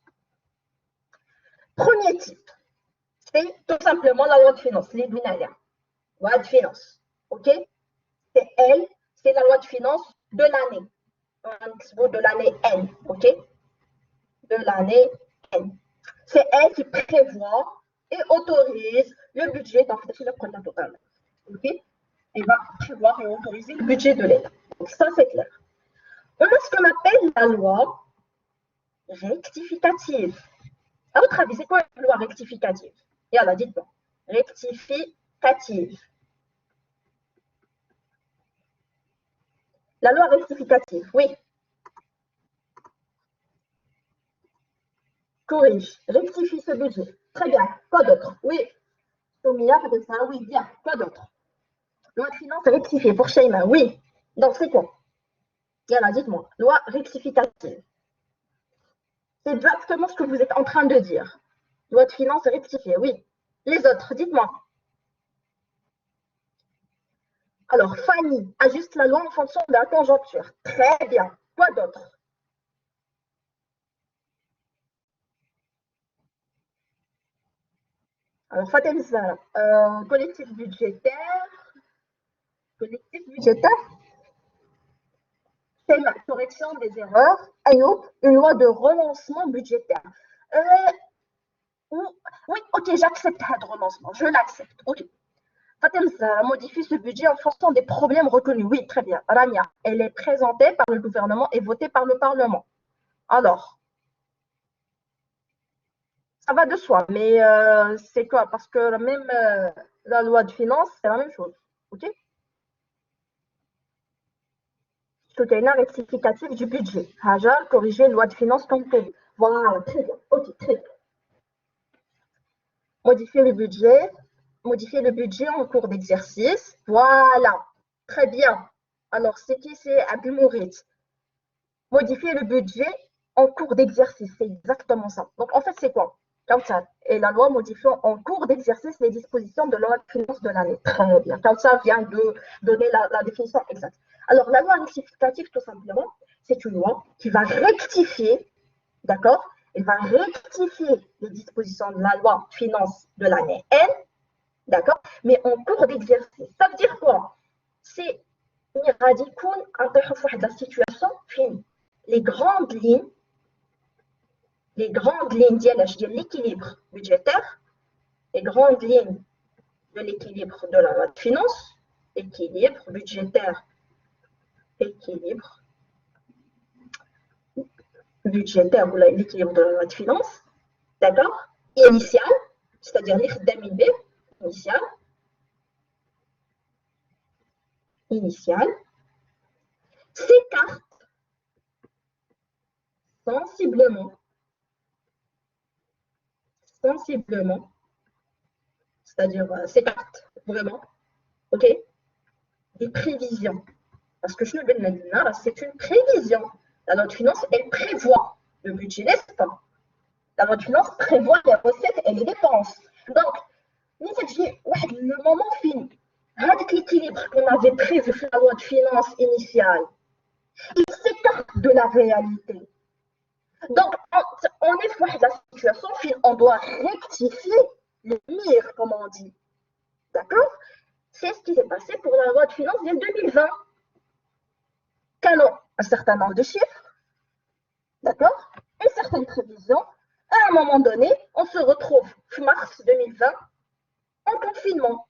Premier type, c'est tout simplement la loi de finances, les binaires. Loi de finances. OK? C'est la loi de finances de l'année. De l'année N. OK? De l'année N. C'est elle qui prévoit et autorise le budget dans le total. OK? Elle va prévoir et autoriser le budget de l'État. Donc, ça, c'est clair. On a ce qu'on appelle la loi rectificative. À votre avis, c'est quoi une loi rectificative? Et alors, dites-moi. Rectificative. La loi rectificative, oui. Corrige, rectifie ce budget. Très bien. Quoi d'autre? Oui. Soumia, peut-être ça. Oui, bien. Quoi d'autre? Loi de finances rectifiée pour Sheima. Oui. Donc, c'est quoi? Yalla, dites-moi. Loi rectificative. C'est exactement ce que vous êtes en train de dire. Loi de finances rectifiée, oui. Les autres, dites-moi. Alors, Fanny ajuste la loi en fonction de la conjoncture. Très bien. Quoi d'autre? Alors, Fatem Zara, collectif budgétaire. C'est la correction des erreurs. Ayoub, une loi de relancement budgétaire. Oui, ok, j'accepte le relancement. Je l'accepte. Ok. Fatem Zara modifie ce budget en fonction des problèmes reconnus. Oui, très bien. Rania, elle est présentée par le gouvernement et votée par le Parlement. Alors, ça va de soi, mais c'est quoi? Parce que même la loi de finances, c'est la même chose. OK? Soutien rectificatif du budget. Hajar, corriger loi de finances comme prévu. Voilà, très bien. OK, très bien. Modifier le budget en cours d'exercice. Voilà, très bien. Alors, c'est qui? C'est Abdul Mourid. Modifier le budget en cours d'exercice, c'est exactement ça. Donc, en fait, c'est quoi? Kautsar. Et la loi modifiant en cours d'exercice les dispositions de la loi de finances de l'année. Très bien. Kautsar vient de donner la définition exacte. Alors, la loi rectificative, tout simplement, c'est une loi qui va rectifier, d'accord? Elle va rectifier les dispositions de la loi de finances de l'année N, d'accord? Mais en cours d'exercice. Ça veut dire quoi? C'est la situation finie. Les grandes lignes de l'équilibre budgétaire les grandes lignes de l'équilibre de la loi de finances, équilibre budgétaire, équilibre budgétaire ou l'équilibre de la loi de finances, d'accord, initial, c'est-à-dire l'IRDM initial, s'écarte sensiblement, c'est-à-dire s'écarte vraiment, ok, des prévisions. Parce que je ne vais pas c'est une prévision. La loi de finances, elle prévoit le budget, n'est-ce pas? La loi de finances prévoit les recettes et les dépenses. Donc, le moment fini, avec l'équilibre qu'on avait prévu dans la loi de finances initiale, il s'écarte de la réalité. Donc, on est dans la situation où on doit rectifier le mire, comme on dit. D'accord? C'est ce qui s'est passé pour la loi de finances de 2020. Calons un certain nombre de chiffres, d'accord? Une certaine prévision. À un moment donné, on se retrouve en mars 2020 en confinement.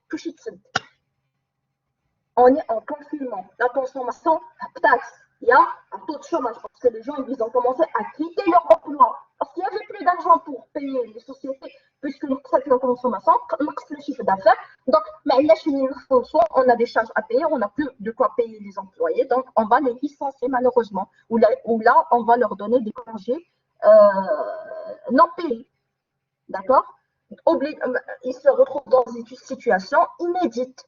On est en confinement. La consommation taxe. Il y a un taux de chômage parce que les gens ils ont commencé à quitter leur emploi. Parce qu'il n'y avait plus d'argent pour payer les sociétés, puisque la consommation, le chiffre d'affaires. Donc, on a des charges à payer, on n'a plus de quoi payer les employés. Donc, on va les licencier malheureusement. Ou là, on va leur donner des congés non payés. D'accord? Ils se retrouvent dans une situation inédite.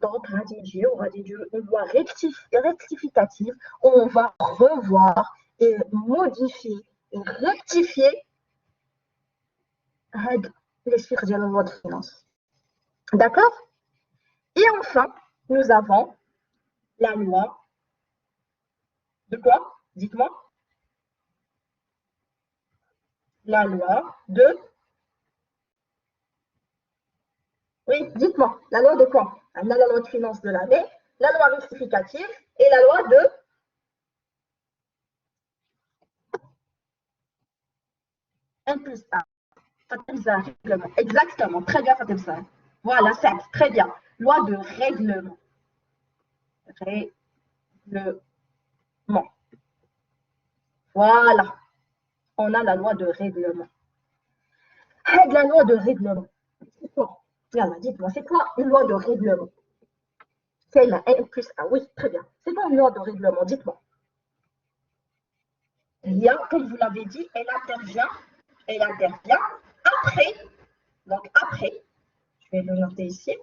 Donc, on va dire une loi rectificative, on va revoir et modifier et rectifier les chiffres de la loi de finances. D'accord? Et enfin, nous avons la loi de quoi? Dites-moi. La loi de... Oui, dites-moi. La loi de quoi? On a la loi de finances de l'année, la loi rectificative et la loi de... 1 plus 1. Règlement. Exactement. Très bien, Fatem ça. Voilà, 7. Très bien. Loi de règlement. Règlement. Voilà. On a la loi de règlement. La loi de règlement. C'est quoi? Dites-moi, c'est quoi une loi de règlement? C'est la N plus 1. Oui, très bien. C'est quoi une loi de règlement? Dites-moi. Il y a, comme vous l'avez dit, elle intervient après. Donc, après, je vais le noter ici.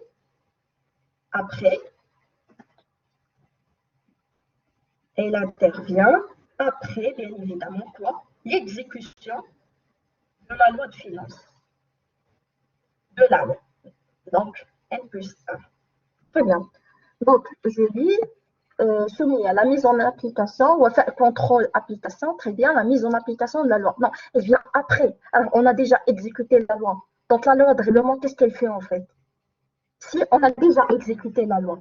Après, elle intervient après, bien évidemment, quoi? L'exécution de la loi de finances de l'année. Donc, N plus 1. Très bien. Donc, je lis soumis à la mise en application, ou à faire contrôle application, très bien, la mise en application de la loi. Non, elle vient après. Alors, on a déjà exécuté la loi. Donc, la loi de règlement, qu'est-ce qu'elle fait en fait? Si on a déjà exécuté la loi,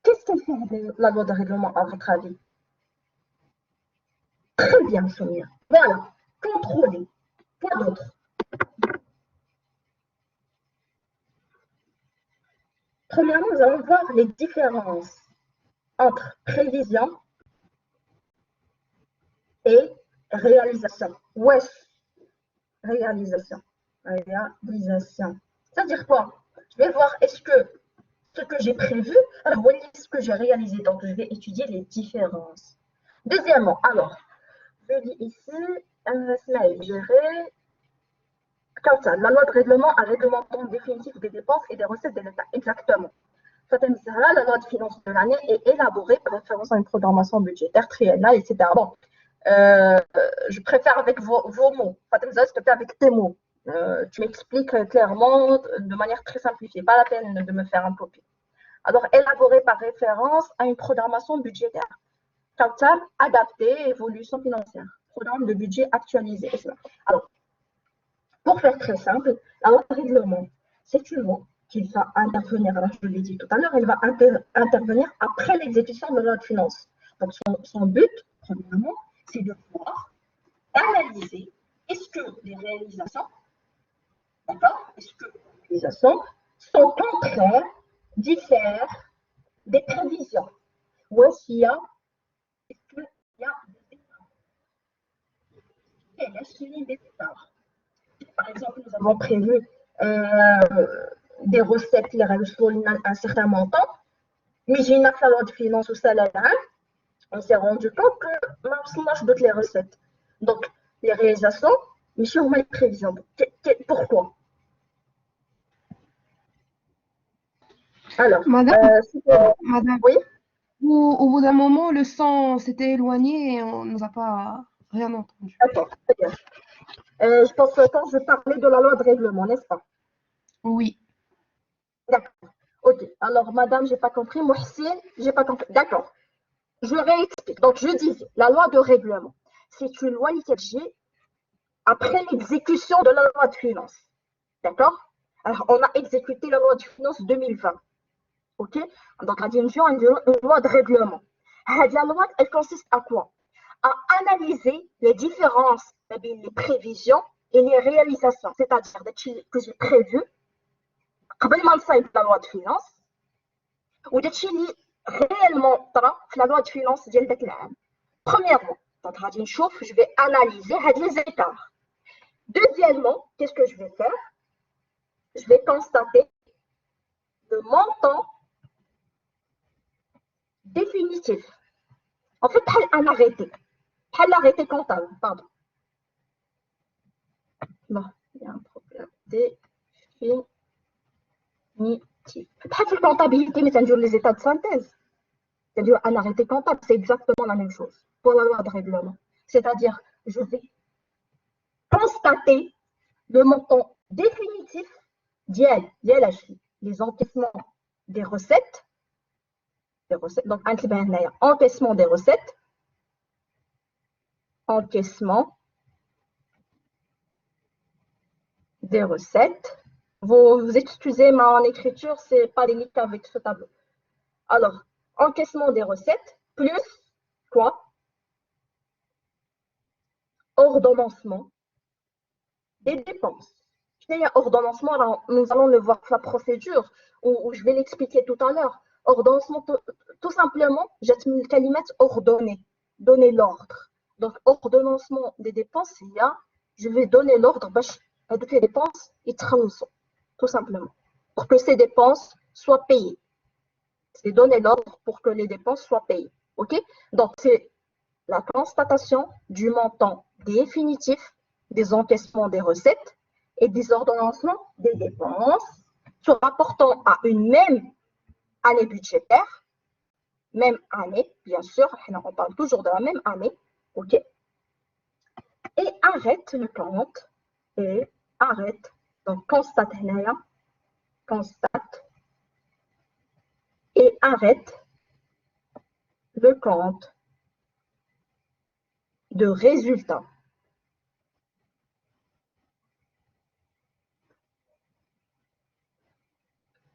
qu'est-ce qu'elle fait la loi de règlement, à votre avis? Très bien, Sonia. Voilà, contrôler. Quoi d'autre? Premièrement, nous allons voir les différences entre prévision et réalisation. Wesh, réalisation. Réalisation. C'est-à-dire quoi? Je vais voir est-ce que ce que j'ai prévu, alors voyez ce que j'ai réalisé. Donc, je vais étudier les différences. Deuxièmement, alors, je lis ici, slide, gérer. Comme ça, la loi de règlement a réglementant définitif des dépenses et des recettes de l'État. Exactement. La loi de finances de l'année est élaborée par référence à une programmation budgétaire triennale, etc. Bon, je préfère avec vos mots. Fatemza, s'il te plaît, avec tes mots. Tu m'expliques clairement de manière très simplifiée. Pas la peine de me faire un copie. Alors, élaborée par référence à une programmation budgétaire. Captable, adaptée, évolution financière. Programme de budget actualisé. Alors, pour faire très simple, la loi de règlement, c'est une loi qui va intervenir, alors je l'ai dit tout à l'heure, elle va intervenir après l'exécution de la loi de finances. Donc, son but, premièrement, c'est de pouvoir analyser est-ce que les réalisations D'accord? Est-ce que les réalisations sont contraires, diffèrent des prévisions? Ou est-ce qu'il y a, est-ce qu'il y a des écarts? Par exemple, nous avons prévu des recettes qui réussissent à un certain montant, mais j'ai une loi de finances au salaire. On s'est rendu compte que nous avons toutes les recettes. Donc, les réalisations, mais sur les prévisions. Pourquoi? Alors, Madame, euh, madame, oui, au bout d'un moment, le son s'était éloigné et on ne nous a pas rien entendu. d'accord, très bien. Je pense que je parlais de la loi de règlement, n'est-ce pas? Oui. D'accord. Ok. Alors, madame, j'ai pas compris. Mohsin, j'ai pas compris. D'accord. Je réexplique. Donc, je disais, la loi de règlement, c'est une loi qui agit après l'exécution de la loi de finances. D'accord? Alors, on a exécuté la loi de finances 2020. OK? Donc, on a une loi de règlement. La loi, elle consiste à quoi? À analyser les différences entre les prévisions et les réalisations. C'est-à-dire que j'ai prévu, avant de la loi de finances, ou داكشي اللي réellement طرا في la loi de finances ديال داك العام. Premièrement, donc غادي نشوف, je vais analyser هاد les écarts. Deuxièmement, qu'est-ce que je vais faire? Je vais constater le montant définitif. En fait, un arrêté. L'arrêté comptable, pardon. Bon, il y a un problème. Définitif. Pas de comptabilité, mais ça dure les états de synthèse. C'est-à-dire un arrêté comptable, c'est exactement la même chose pour la loi de règlement. C'est-à-dire, je vais constater le montant définitif les encaissements des recettes, donc encaissement des recettes, encaissement des recettes. Vous excusez mon écriture, c'est pas délicat avec ce tableau. Alors, encaissement des recettes plus quoi? Ordonnancement des dépenses. Ordonnancement, nous allons le voir la procédure, où je vais l'expliquer tout à l'heure. Ordonnancement, tout simplement, j'ai mis le calimat ordonner, donner l'ordre. Donc, ordonnancement des dépenses, je vais donner l'ordre que les dépenses tout simplement, pour que ces dépenses soient payées. C'est donner l'ordre pour que les dépenses soient payées. OK? Donc, c'est la constatation du montant définitif des encaissements des recettes et des ordonnancements des dépenses se rapportant à une même année budgétaire, même année, bien sûr, on parle toujours de la même année, ok? Et arrête le compte, et arrête, donc constate, constate, et arrête le compte de résultat.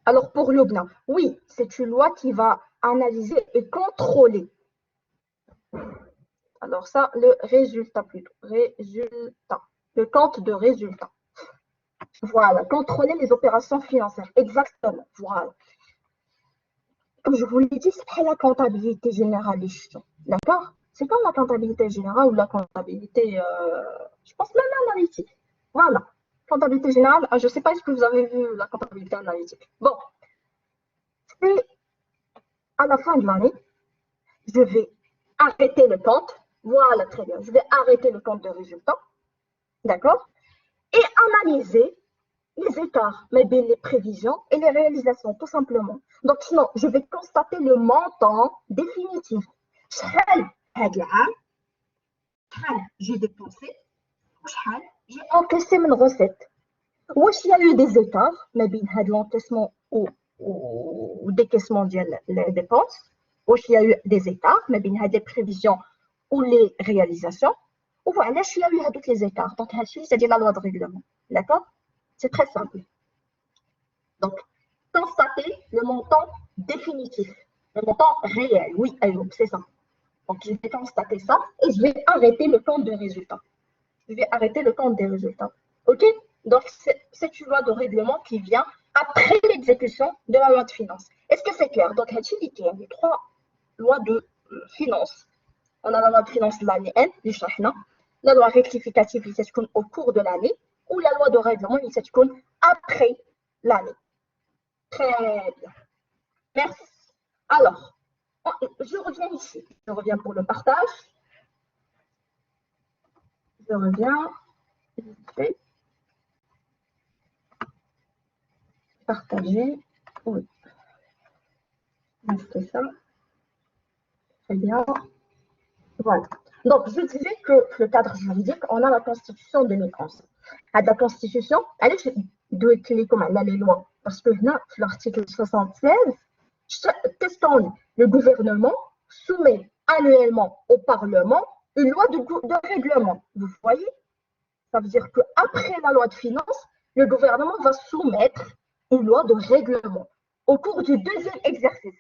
Alors pour Lubna, oui, c'est une loi qui va analyser et contrôler. Alors ça, le résultat plutôt. Résultat. Le compte de résultat. Voilà. Contrôler les opérations financières. Exactement. Voilà. Comme je vous l'ai dit, c'est pas la comptabilité générale des gestions. D'accord? C'est comme la comptabilité générale ou la comptabilité, je pense même analytique. Voilà. Comptabilité générale, je ne sais pas si vous avez vu la comptabilité analytique. Bon. Et à la fin de l'année, je vais arrêter le compte. Voilà, très bien. Je vais arrêter le compte de résultat. D'accord? Et analyser les écarts, mais bien les prévisions et les réalisations, tout simplement. Donc, sinon, je vais constater le montant définitif. J'ai dépensé, j'ai encaissé mes recettes. Où il y a eu des écarts, mais bien l'encaissement ou décaissement des dépenses. Où il y a eu des écarts, mais bien des prévisions ou les réalisations. Ou voilà, il y a eu toutes les écarts. Donc, c'est la loi de règlement. D'accord? C'est très simple. Donc, constater le montant définitif, le montant réel. Oui, c'est ça. Donc, je vais constater ça et je vais arrêter le compte de résultats. Je vais arrêter le compte des résultats. OK? Donc, c'est une loi de règlement qui vient après l'exécution de la loi de finances. Est-ce que c'est clair? Donc, il y a les trois lois de finances. On a la loi de finances de l'année N, du Shahna, la loi rectificative qui s'exprime au cours de l'année, ou la loi de règlement qui s'exprime après l'année. Très bien. Merci. Alors, je reviens ici. Je reviens pour le partage. Je reviens. Partager. Oui. C'est ça. Très bien. Voilà. Donc, je disais que le cadre juridique, on a la Constitution de 2011. À la Constitution, elle doit être comme les lois. Parce que là, l'article 76, qu'est-ce qu'on dit? Le gouvernement soumet annuellement au Parlement une loi de règlement. Vous voyez? Ça veut dire qu'après la loi de finances, le gouvernement va soumettre une loi de règlement au cours du deuxième exercice.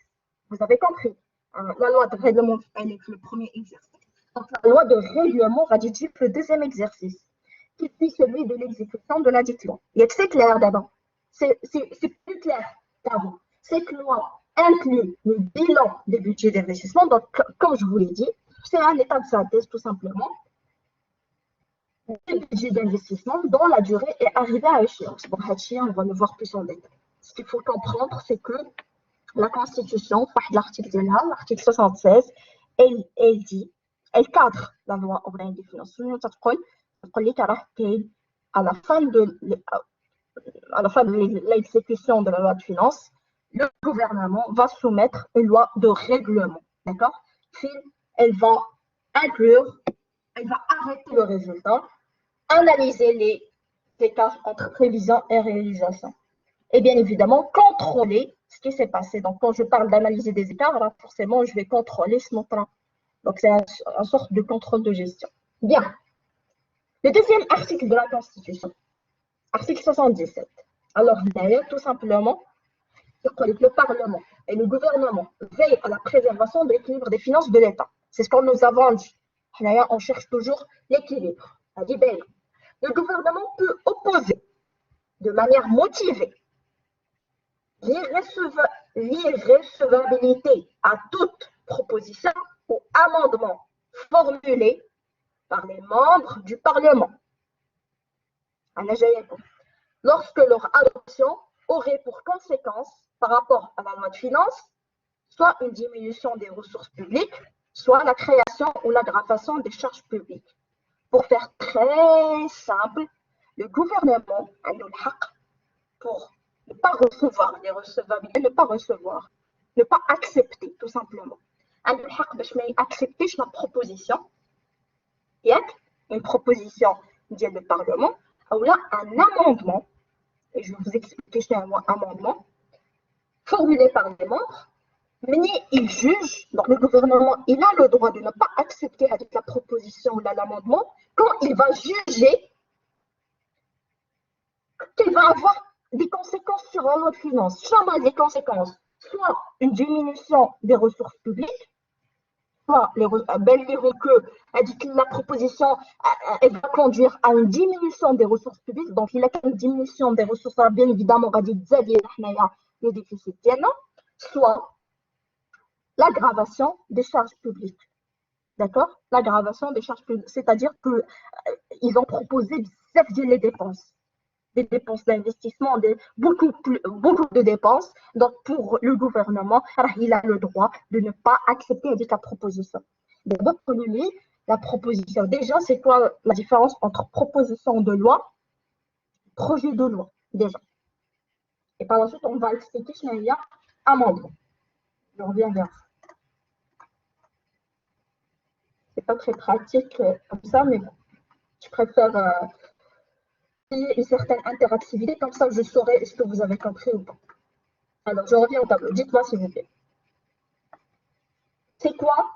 Vous avez compris? La loi de règlement, elle est le premier exercice. Donc, la loi de règlement ratifie le deuxième exercice, qui est celui de l'exécution de la dite loi. C'est clair d'abord. C'est plus clair d'abord. Cette loi inclut le bilan des budgets d'investissement. Donc, comme je vous l'ai dit, c'est un état de synthèse tout simplement des budgets d'investissement dont la durée est arrivée à échéance. Bon, on va le voir plus en détail. Ce qu'il faut comprendre, c'est que la Constitution, l'article 76, elle dit, elle cadre la loi organique des finances. À la fin de l'exécution de la loi de finances, le gouvernement va soumettre une loi de règlement. D'accord? Puis, elle va inclure, elle va arrêter le résultat, analyser les écarts entre prévision et réalisation. Et bien évidemment, contrôler ce qui s'est passé. Donc, quand je parle d'analyser des écarts, alors forcément, je vais contrôler ce montant. Donc, c'est une sorte de contrôle de gestion. Bien. Le deuxième article de la Constitution, article 77. Alors, d'ailleurs, tout simplement, le Parlement et le gouvernement veillent à la préservation de l'équilibre des finances de l'État. C'est ce que nous avons dit. D'ailleurs, on cherche toujours l'équilibre. Le gouvernement peut opposer de manière motivée l'irrecevabilité à toute proposition ou amendement formulé par les membres du Parlement. Lorsque leur adoption aurait pour conséquence, par rapport à la loi de finances, soit une diminution des ressources publiques, soit la création ou l'aggravation des charges publiques. Pour faire très simple, le gouvernement a le haq pour ne pas recevoir les recevabilités, ne pas accepter, tout simplement. A le haq باش ما accepter la proposition, une proposition du Parlement, ou là un amendement, et je vais vous expliquer ce qu'est un amendement, formulé par les membres, mais il juge, donc le gouvernement, il a le droit de ne pas accepter avec la proposition ou l'amendement quand il va juger qu'il va avoir des conséquences sur la loi de finances. Jamais des conséquences, soit une diminution des ressources publiques, soit que la proposition elle va conduire à une diminution des ressources publiques. Donc, il y a une diminution des ressources, bien évidemment, le déficit, soit l'aggravation des charges publiques. D'accord? L'aggravation des charges publiques, c'est-à-dire qu'ils ont proposé des dépenses. Des dépenses d'investissement, beaucoup de dépenses. Donc, pour le gouvernement, il a le droit de ne pas accepter la proposition. Donc, pour lui, la proposition, déjà, c'est quoi la différence entre proposition de loi et projet de loi, déjà? Et par la suite, on va expliquer ce qu'il y a amendement. Je reviens vers ça. C'est pas très pratique comme ça, mais bon, je préfère une certaine interactivité, comme ça je saurai est-ce que vous avez compris ou pas. Alors, je reviens au tableau. Dites-moi s'il vous plaît. C'est quoi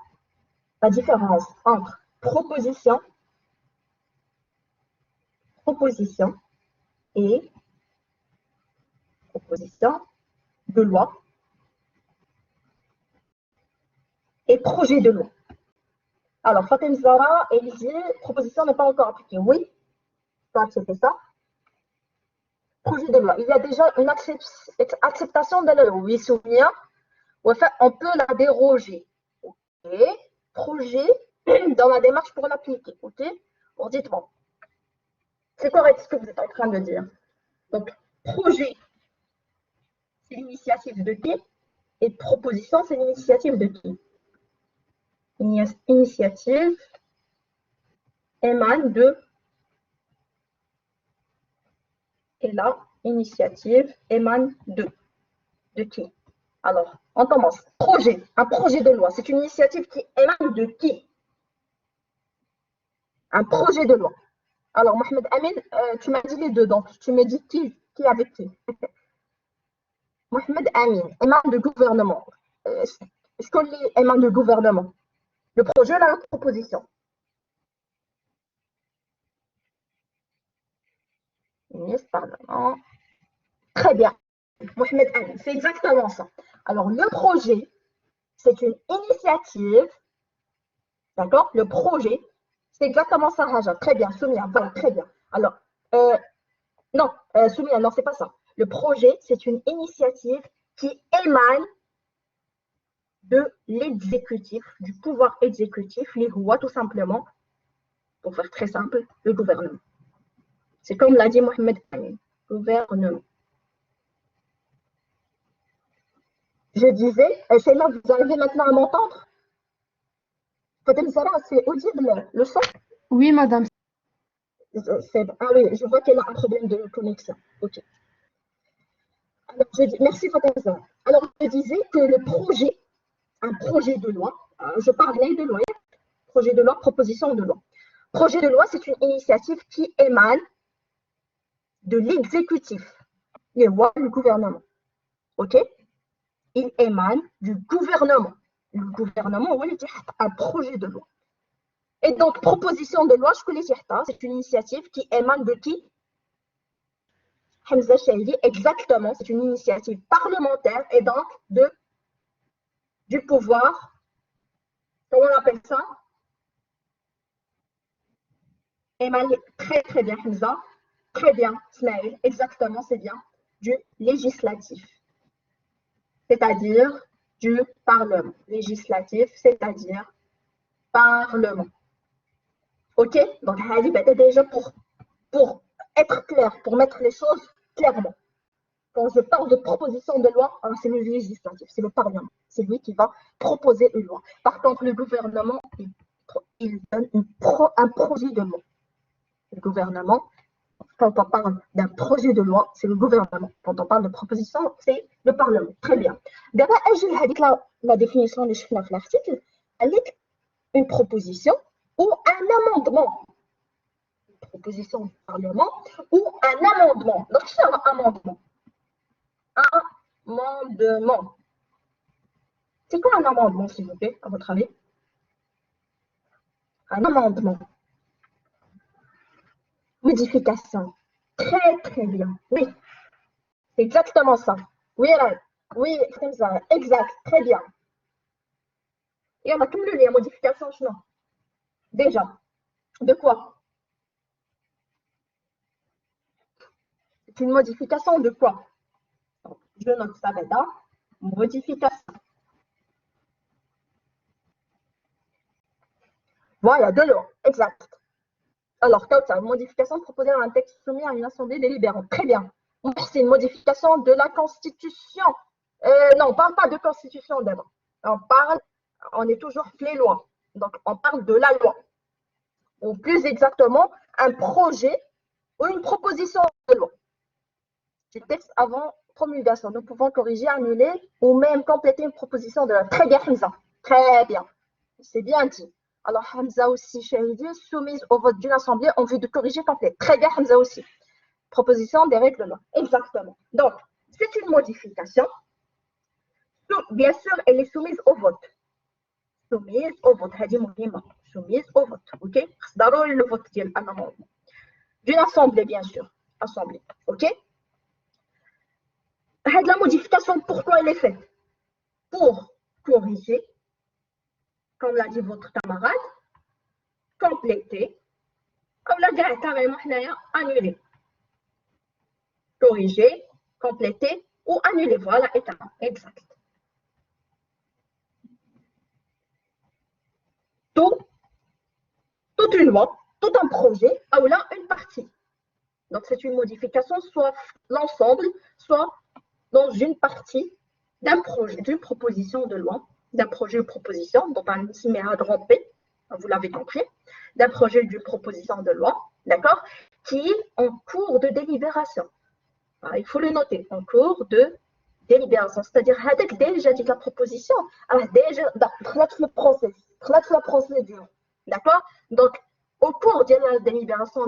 la différence entre proposition et proposition de loi et projet de loi? Alors, Fatem Zara, elle dit proposition n'est pas encore appliquée. Oui, tu peux accepter ça. projet de loi. Il y a déjà une acceptation de la loi. Oui, souviens. On peut la déroger. Ok. Projet dans la démarche pour l'appliquer. Ok. Bon, dites-moi. C'est correct ce que vous êtes en train de dire. Donc, projet, c'est l'initiative de qui? Et proposition, c'est l'initiative de qui? Initiative émane de. Et là, initiative émane de qui? Alors, on commence. Projet, un projet de loi. C'est une initiative qui émane de qui? Un projet de loi. Alors, Mohamed Amin, tu m'as dit les deux, donc tu me dis qui avec qui? Mohamed Amin, émane de gouvernement. Je connais émane de gouvernement. Le projet, la proposition. Ministre, Parlement. Très bien. Mohamed Amin, c'est exactement ça. Alors, le projet, c'est une initiative. D'accord? Le projet, c'est exactement ça, Raja. Très bien, Soumia, voilà, très bien. Alors, non, Soumia, non, c'est pas ça. Le projet, c'est une initiative qui émane de l'exécutif, du pouvoir exécutif, les rois, tout simplement, pour faire très simple, le gouvernement. C'est comme l'a dit Mohamed Amin, gouvernement. Je disais, Sheila, vous arrivez maintenant à m'entendre? Fatem Zara, c'est audible, le son? Oui, madame. Ah oui, je vois qu'elle a un problème de connexion. Ok. Alors, merci Fatem Zara. Alors, je disais que le projet, un projet de loi, je parlais de loi, projet de loi, proposition de loi. Projet de loi, c'est une initiative qui émane de l'exécutif, les lois du gouvernement. OK? Il émane du gouvernement. Le gouvernement, on un projet de loi. Et donc, proposition de loi, je connais c'est une initiative qui émane de qui? Hamza Shaili, exactement, c'est une initiative parlementaire et donc du pouvoir, comment on appelle ça? Émane, très très bien, Hamza, très bien, Smaïl, exactement, c'est bien, du législatif, c'est-à-dire du Parlement. Législatif, c'est-à-dire Parlement. OK? Donc, déjà pour être clair, pour mettre les choses clairement. Quand je parle de proposition de loi, c'est le législatif, c'est le Parlement. C'est lui qui va proposer une loi. Par contre, le gouvernement, il donne un projet de loi. Le gouvernement, quand on parle d'un projet de loi, c'est le gouvernement. Quand on parle de proposition, c'est le Parlement. Très bien. D'abord, la définition de l'article, une proposition ou un amendement. Une proposition du Parlement ou un amendement. Donc, c'est un amendement. Amendement. C'est quoi un amendement, s'il vous plaît, à votre avis? Un amendement. Modification. Très, très bien. Oui, c'est exactement ça. Oui, oui, c'est ça. Exact. Très bien. Et on a cumulé les modifications, non? Déjà. De quoi? C'est une modification de quoi? Je note ça maintenant. Modification. Voilà, de l'eau. Exact. Alors, comme ça, une modification proposée dans un texte soumis à une assemblée délibérante. Très bien. C'est une modification de la Constitution. Non, on ne parle pas de Constitution d'abord. On est toujours les lois. Donc, on parle de la loi. Ou plus exactement, un projet ou une proposition de loi. Du texte avant promulgation. Nous pouvons corriger, annuler ou même compléter une proposition de loi. Très bien, Hamza. Très bien. C'est bien dit. Alors, Hamza aussi, Shahidi, soumise au vote d'une assemblée en vue de corriger complet. Très bien, Hamza aussi. Proposition des règlements. Exactement. Donc, c'est une modification. Bien sûr, elle est soumise au vote. Soumise au vote. Soumise au vote. OK? Le vote d'une assemblée, bien sûr. Assemblée. OK? La modification, pourquoi elle est faite? Pour corriger, comme l'a dit votre camarade, compléter, comme l'a dit carrément annuler. corriger, compléter ou annuler. Voilà, état exact. Toute une loi, tout un projet, ou là, une partie. Donc, c'est une modification, soit l'ensemble, soit dans une partie d'un projet, d'une proposition de loi, d'un projet ou proposition, dont un itinéraire P, vous l'avez compris, d'un projet d'une proposition de loi, d'accord, qui est en cours de délibération. Alors, il faut le noter, en cours de délibération, c'est-à-dire, avec déjà dit la proposition, alors déjà, le procédure, d'accord. Donc, au cours de la délibération,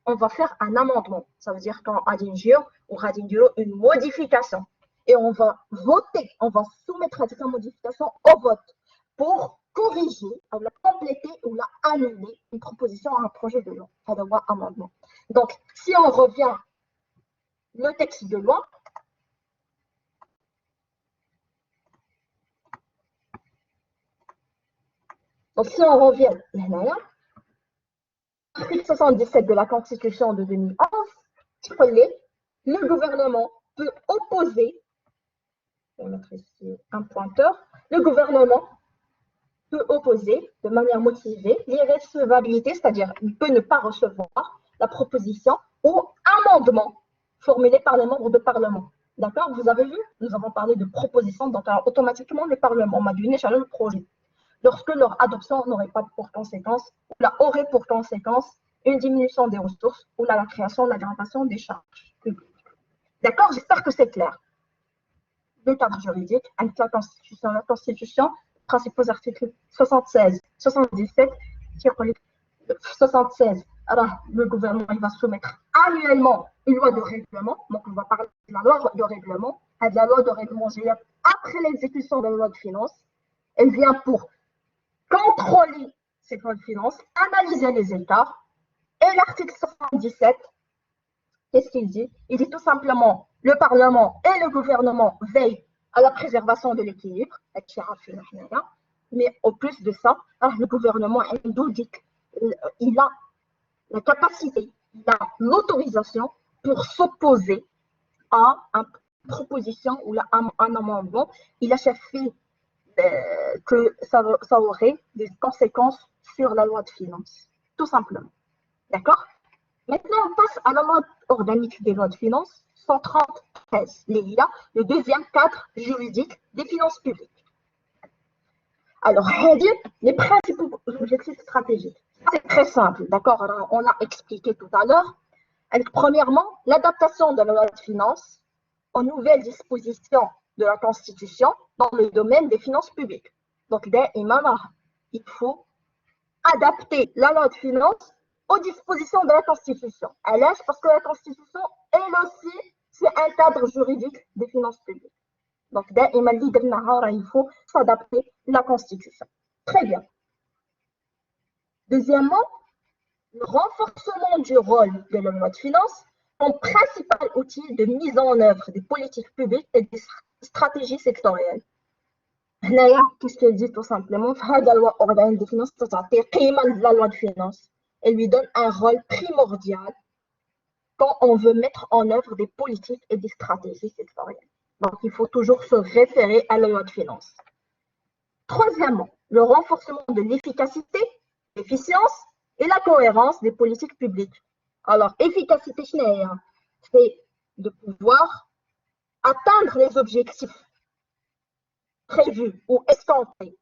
on va faire un amendement. Ça veut dire qu'en Adingio ou Radingio, une modification. Et on va voter, on va soumettre à cette modification au vote pour corriger, ou la compléter ou la annuler une proposition à un projet de loi, à la loi amendement. Donc, si on revient le texte de loi, donc si on revient l'article 77 de la Constitution de 2011, le gouvernement peut opposer, on va mettre ici un pointeur, le gouvernement peut opposer de manière motivée l'irrecevabilité, c'est-à-dire il peut ne pas recevoir la proposition ou amendement formulé par les membres du Parlement. D'accord. Vous avez vu, nous avons parlé de proposition, donc alors, automatiquement le Parlement m'a donné le projet. Lorsque leur adoption n'aurait pas pour conséquence, ou la aurait pour conséquence une diminution des ressources ou la création, l'aggravation des charges publiques. D'accord. J'espère que c'est clair. Le cadre juridique, avec la Constitution, principaux articles 76, 77, 76. Alors, le gouvernement il va soumettre annuellement une loi de règlement. Donc, on va parler de la loi de règlement. Et de la loi de règlement, après l'exécution de la loi de finances, elle vient pour contrôler cette loi de finances, analyser les écarts. Et l'article 77, qu'est-ce qu'il dit? Il dit tout simplement le Parlement et le gouvernement veillent à la préservation de l'équilibre, mais au plus de ça, le gouvernement il a la capacité, il a l'autorisation pour s'opposer à une proposition ou à un amendement. Il a fait que ça aurait des conséquences sur la loi de finances, tout simplement. D'accord? Maintenant, on passe à la loi organique des lois de finances, 133, l'IA, le deuxième cadre juridique des finances publiques. Alors, les principaux objectifs stratégiques. C'est très simple, d'accord? On l'a expliqué tout à l'heure. Premièrement, l'adaptation de la loi de finances aux nouvelles dispositions de la Constitution dans le domaine des finances publiques. Donc, il faut adapter la loi de finances aux dispositions de la Constitution. Parce que la Constitution, elle aussi, c'est un cadre juridique des finances publiques. Donc, il faut s'adapter à la Constitution. Très bien. Deuxièmement, le renforcement du rôle de la loi de finances comme principal outil de mise en œuvre des politiques publiques et des stratégies sectorielles. Qu'est-ce qu'elle dit tout simplement? La loi organique des finances, la loi de finances. Elle lui donne un rôle primordial quand on veut mettre en œuvre des politiques et des stratégies sectorielles. Donc, il faut toujours se référer à la loi de finances. Troisièmement, le renforcement de l'efficacité, l'efficience et la cohérence des politiques publiques. Alors, efficacité, c'est de pouvoir atteindre les objectifs prévus ou escomptés.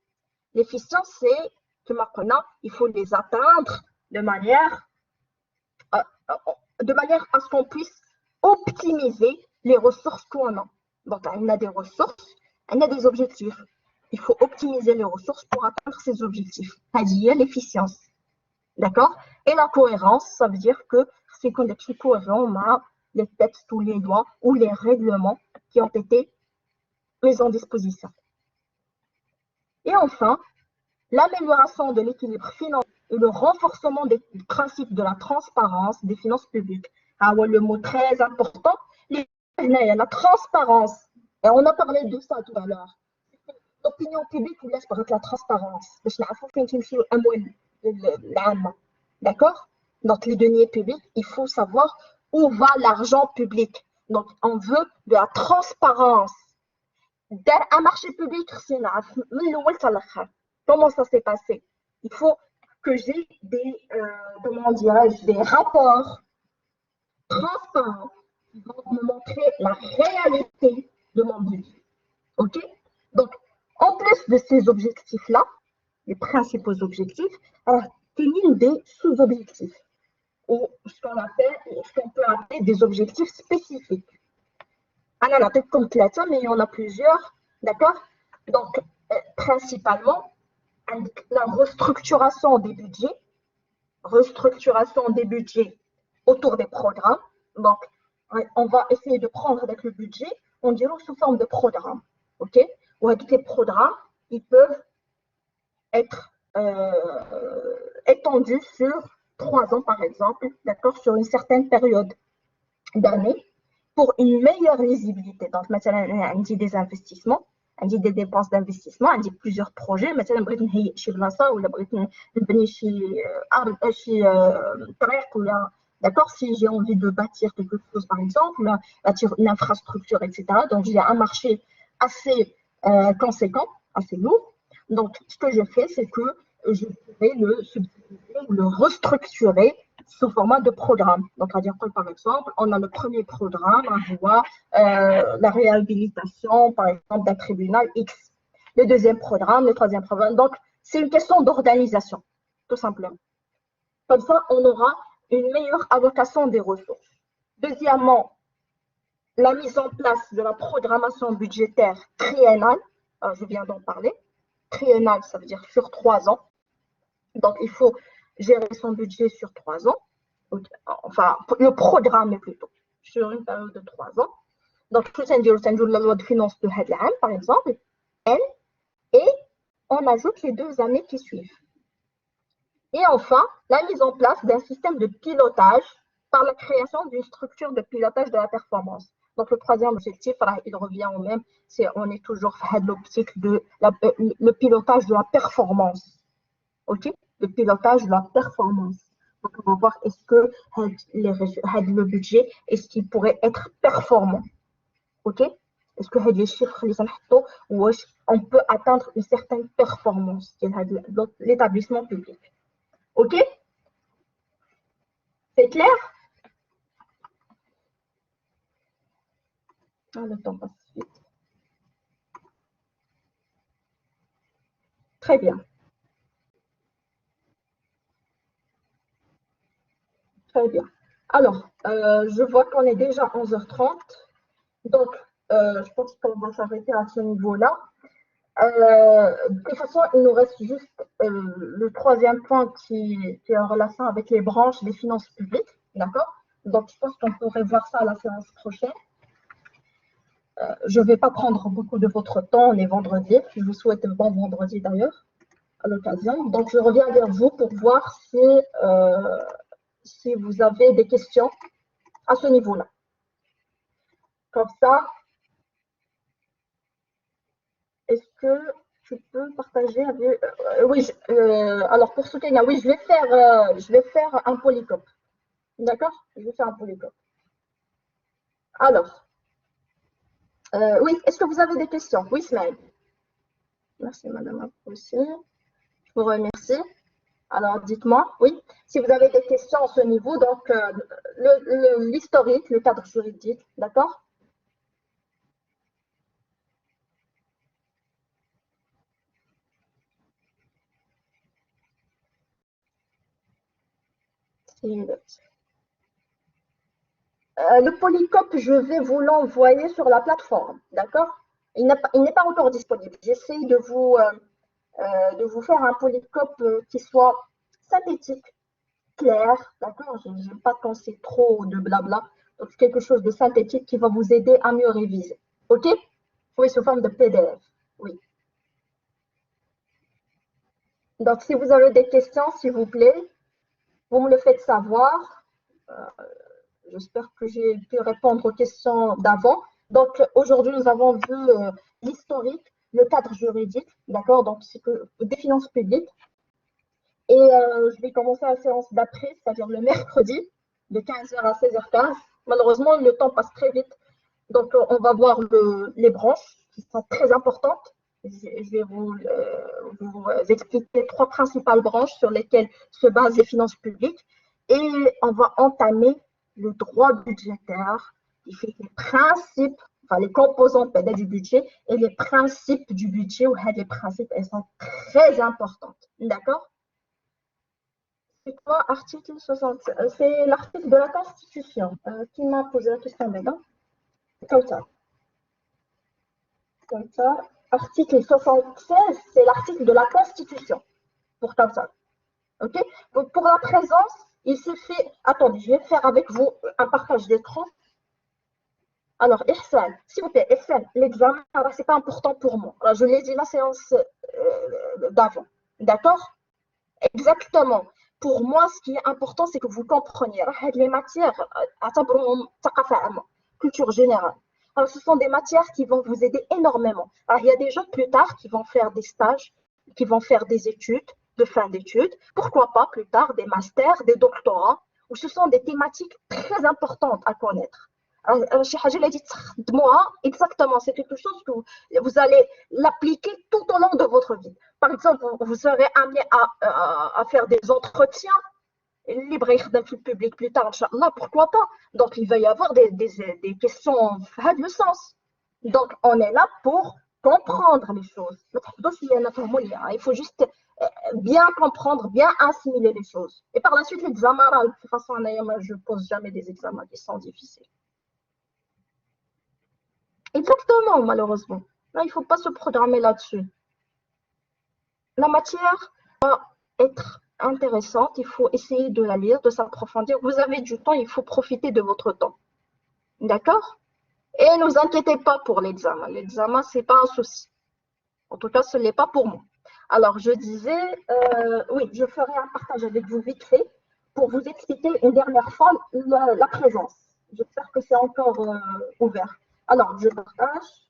L'efficience, c'est que maintenant, il faut les atteindre de manière à ce qu'on puisse optimiser les ressources qu'on a. Donc, on a des ressources, on a des objectifs. Il faut optimiser les ressources pour atteindre ces objectifs, c'est-à-dire l'efficience. D'accord? Et la cohérence, ça veut dire que c'est qu'on est cohérent, on a les textes ou les lois ou les règlements qui ont été mis en disposition. Et enfin, l'amélioration de l'équilibre financier et le renforcement des principes de la transparence des finances publiques. Ah ouais, le mot très important, la transparence. Et on a parlé de ça tout à l'heure. L'opinion publique laisse par la transparence. D'accord? Donc, les deniers publics, il faut savoir où va l'argent public. Donc, on veut de la transparence. Un marché public, comment ça s'est passé? Il faut que j'ai comment dirais-je, des rapports transparents qui vont me montrer la réalité de mon budget. OK? Donc, en plus de ces objectifs-là, les principaux objectifs, il des sous-objectifs, ou ce qu'on peut appeler des objectifs spécifiques. On en a peut-être comme Platon, mais il y en a plusieurs, d'accord? Donc, principalement, la restructuration des budgets autour des programmes. Donc, on va essayer de prendre avec le budget, on dirait sous forme de programme, ok? Ou avec les programmes, ils peuvent être étendus sur 3 ans, par exemple, d'accord, sur une certaine période d'année, pour une meilleure lisibilité. Donc, maintenant, on dit des investissements, on dit des dépenses d'investissement, on dit plusieurs projets. Maintenant, بغيت نهيئ شي بلاصه ولا بغيت نبني شي طريق ولا d'accord, si j'ai envie de bâtir quelque chose, par exemple, bâtir une infrastructure, etc. Donc, j'ai un marché assez conséquent, assez lourd. Donc, ce que je fais, c'est que je vais le subdiviser ou le restructurer sous format de programme. Donc, à dire que, par exemple, on a le premier programme, on voit la réhabilitation, par exemple, d'un tribunal X. Le deuxième programme, le troisième programme. Donc, c'est une question d'organisation, tout simplement. Comme ça, on aura une meilleure allocation des ressources. Deuxièmement, la mise en place de la programmation budgétaire triennale. Je viens d'en parler. Triennale, ça veut dire sur 3 ans. Donc, il faut gérer son budget sur 3 ans. Enfin, le programme plutôt, sur une période de 3 ans. Donc, tout ça, la loi de finances de Hadlam, par exemple, elle, et on ajoute les 2 années qui suivent. Et enfin, la mise en place d'un système de pilotage par la création d'une structure de pilotage de la performance. Donc, le troisième objectif, il revient au même, on est toujours à l'optique de le pilotage de la performance. OK? Le pilotage de la performance. Donc, on va voir est-ce que le budget, est-ce qu'il pourrait être performant? OK? Est-ce que les chiffres, on peut atteindre une certaine performance de l'établissement public? OK? C'est clair? Le temps passe vite. Très bien. Très bien. Alors, je vois qu'on est déjà à 11h30. Donc, je pense qu'on va s'arrêter à ce niveau-là. De toute façon, il nous reste juste le troisième point qui est en relation avec les branches des finances publiques. D'accord? Donc, je pense qu'on pourrait voir ça à la séance prochaine. Je ne vais pas prendre beaucoup de votre temps, on est vendredi. Je vous souhaite un bon vendredi d'ailleurs, à l'occasion. Donc, je reviens vers vous pour voir si vous avez des questions à ce niveau-là. Comme ça, est-ce que tu peux partager avec... oui, alors pour soutenir, oui, je vais faire un polycope. D'accord? Je vais faire un polycope. Alors, oui, est-ce que vous avez des questions? Oui, Smaïl. Merci, madame aussi. Je vous remercie. Alors, dites-moi, oui, si vous avez des questions à ce niveau, donc l'historique, le cadre juridique, d'accord? Le polycope, je vais vous l'envoyer sur la plateforme, d'accord? Il n'est pas encore disponible. J'essaie de vous faire un polycope qui soit synthétique, clair, d'accord? Je n'ai pas pensé trop de blabla. Donc, quelque chose de synthétique qui va vous aider à mieux réviser. OK? Oui, sous forme de PDF. Oui. Donc, si vous avez des questions, s'il vous plaît, vous me le faites savoir. J'espère que j'ai pu répondre aux questions d'avant. Donc, aujourd'hui, nous avons vu l'historique, le cadre juridique, d'accord? Donc, c'est des finances publiques. Et je vais commencer la séance d'après, c'est-à-dire le mercredi, de 15h à 16h15. Malheureusement, le temps passe très vite. Donc, on va voir les branches qui sont très importantes. Je vais vous expliquer les 3 principales branches sur lesquelles se basent les finances publiques. Et on va entamer le droit budgétaire qui fait les principes, enfin les composantes du budget et les principes du budget, où les principes, elles sont très importantes. D'accord? C'est quoi article 60? C'est l'article de la Constitution. Qui m'a posé la question maintenant? Comme ça. Comme ça. Article 76, c'est l'article de la Constitution. Pour comme ça. OK? Donc, pour la présence, il se fait. Attendez, je vais faire avec vous un partage d'écran. Alors, Ihsan, s'il vous plaît, Ihsan, l'examen, c'est pas important pour moi. Alors, je l'ai dit la séance d'avant. D'accord? Exactement. Pour moi, ce qui est important, c'est que vous compreniez les matières, culture générale. Alors, ce sont des matières qui vont vous aider énormément. Alors, il y a des gens plus tard qui vont faire des stages, qui vont faire des études, de fin d'études. Pourquoi pas plus tard des masters, des doctorats, où ce sont des thématiques très importantes à connaître. Exactement, c'est quelque chose que vous allez l'appliquer tout au long de votre vie. Par exemple, vous serez amené à faire des entretiens libre dans le public plus tard, Inch'Allah, pourquoi pas. Donc, il va y avoir des questions de sens. Donc, on est là pour comprendre les choses. Il faut juste bien comprendre, bien assimiler les choses. Et par la suite, l'examen, de toute façon, je ne pose jamais des examens qui sont difficiles. Exactement, malheureusement. Là, il ne faut pas se programmer là-dessus. La matière va être intéressante, il faut essayer de la lire, de s'approfondir. Vous avez du temps, il faut profiter de votre temps. D'accord? Et ne vous inquiétez pas pour l'examen. L'examen, ce n'est pas un souci. En tout cas, ce n'est pas pour moi. Alors, je disais, oui, je ferai un partage avec vous vite fait pour vous expliquer une dernière fois la présence. J'espère que c'est encore ouvert. Alors, je partage.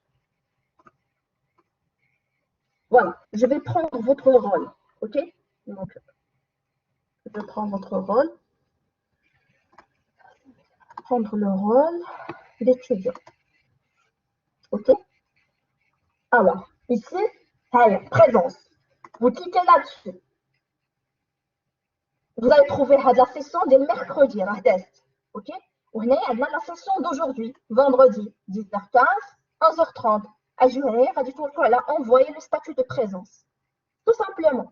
Voilà, je vais prendre votre rôle, ok? Donc, je prends votre rôle. Prendre le rôle d'étudiant. Ok? Alors, ici, présence. Vous cliquez là-dessus. Vous allez trouver la session des mercredis, la test. Ok? Vous venez à la session d'aujourd'hui, vendredi, 10h15, 11h30. Elle a envoyé le statut de présence. Tout simplement.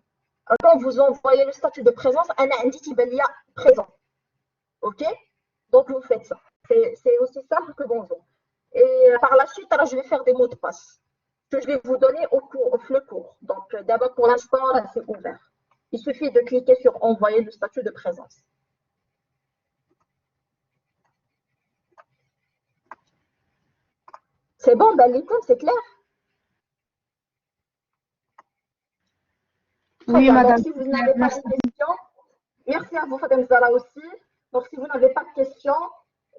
Quand vous envoyez le statut de présence, elle a indiqué qu'il y a présent. Ok? Donc, vous faites ça. C'est aussi simple que bonjour. Et par la suite, alors, je vais faire des mots de passe que je vais vous donner au le cours. Donc, d'abord, pour l'instant, c'est ouvert. Il suffit de cliquer sur envoyer le statut de présence. C'est bon, l'item, c'est clair? Oui, madame. Donc, si vous n'avez pas de questions, merci à vous, Fatem Zara aussi. Donc, si vous n'avez pas de questions,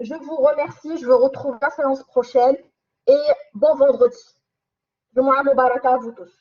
je vous remercie. Je vous retrouve la séance prochaine et bon vendredi. Je vous baraka à vous tous.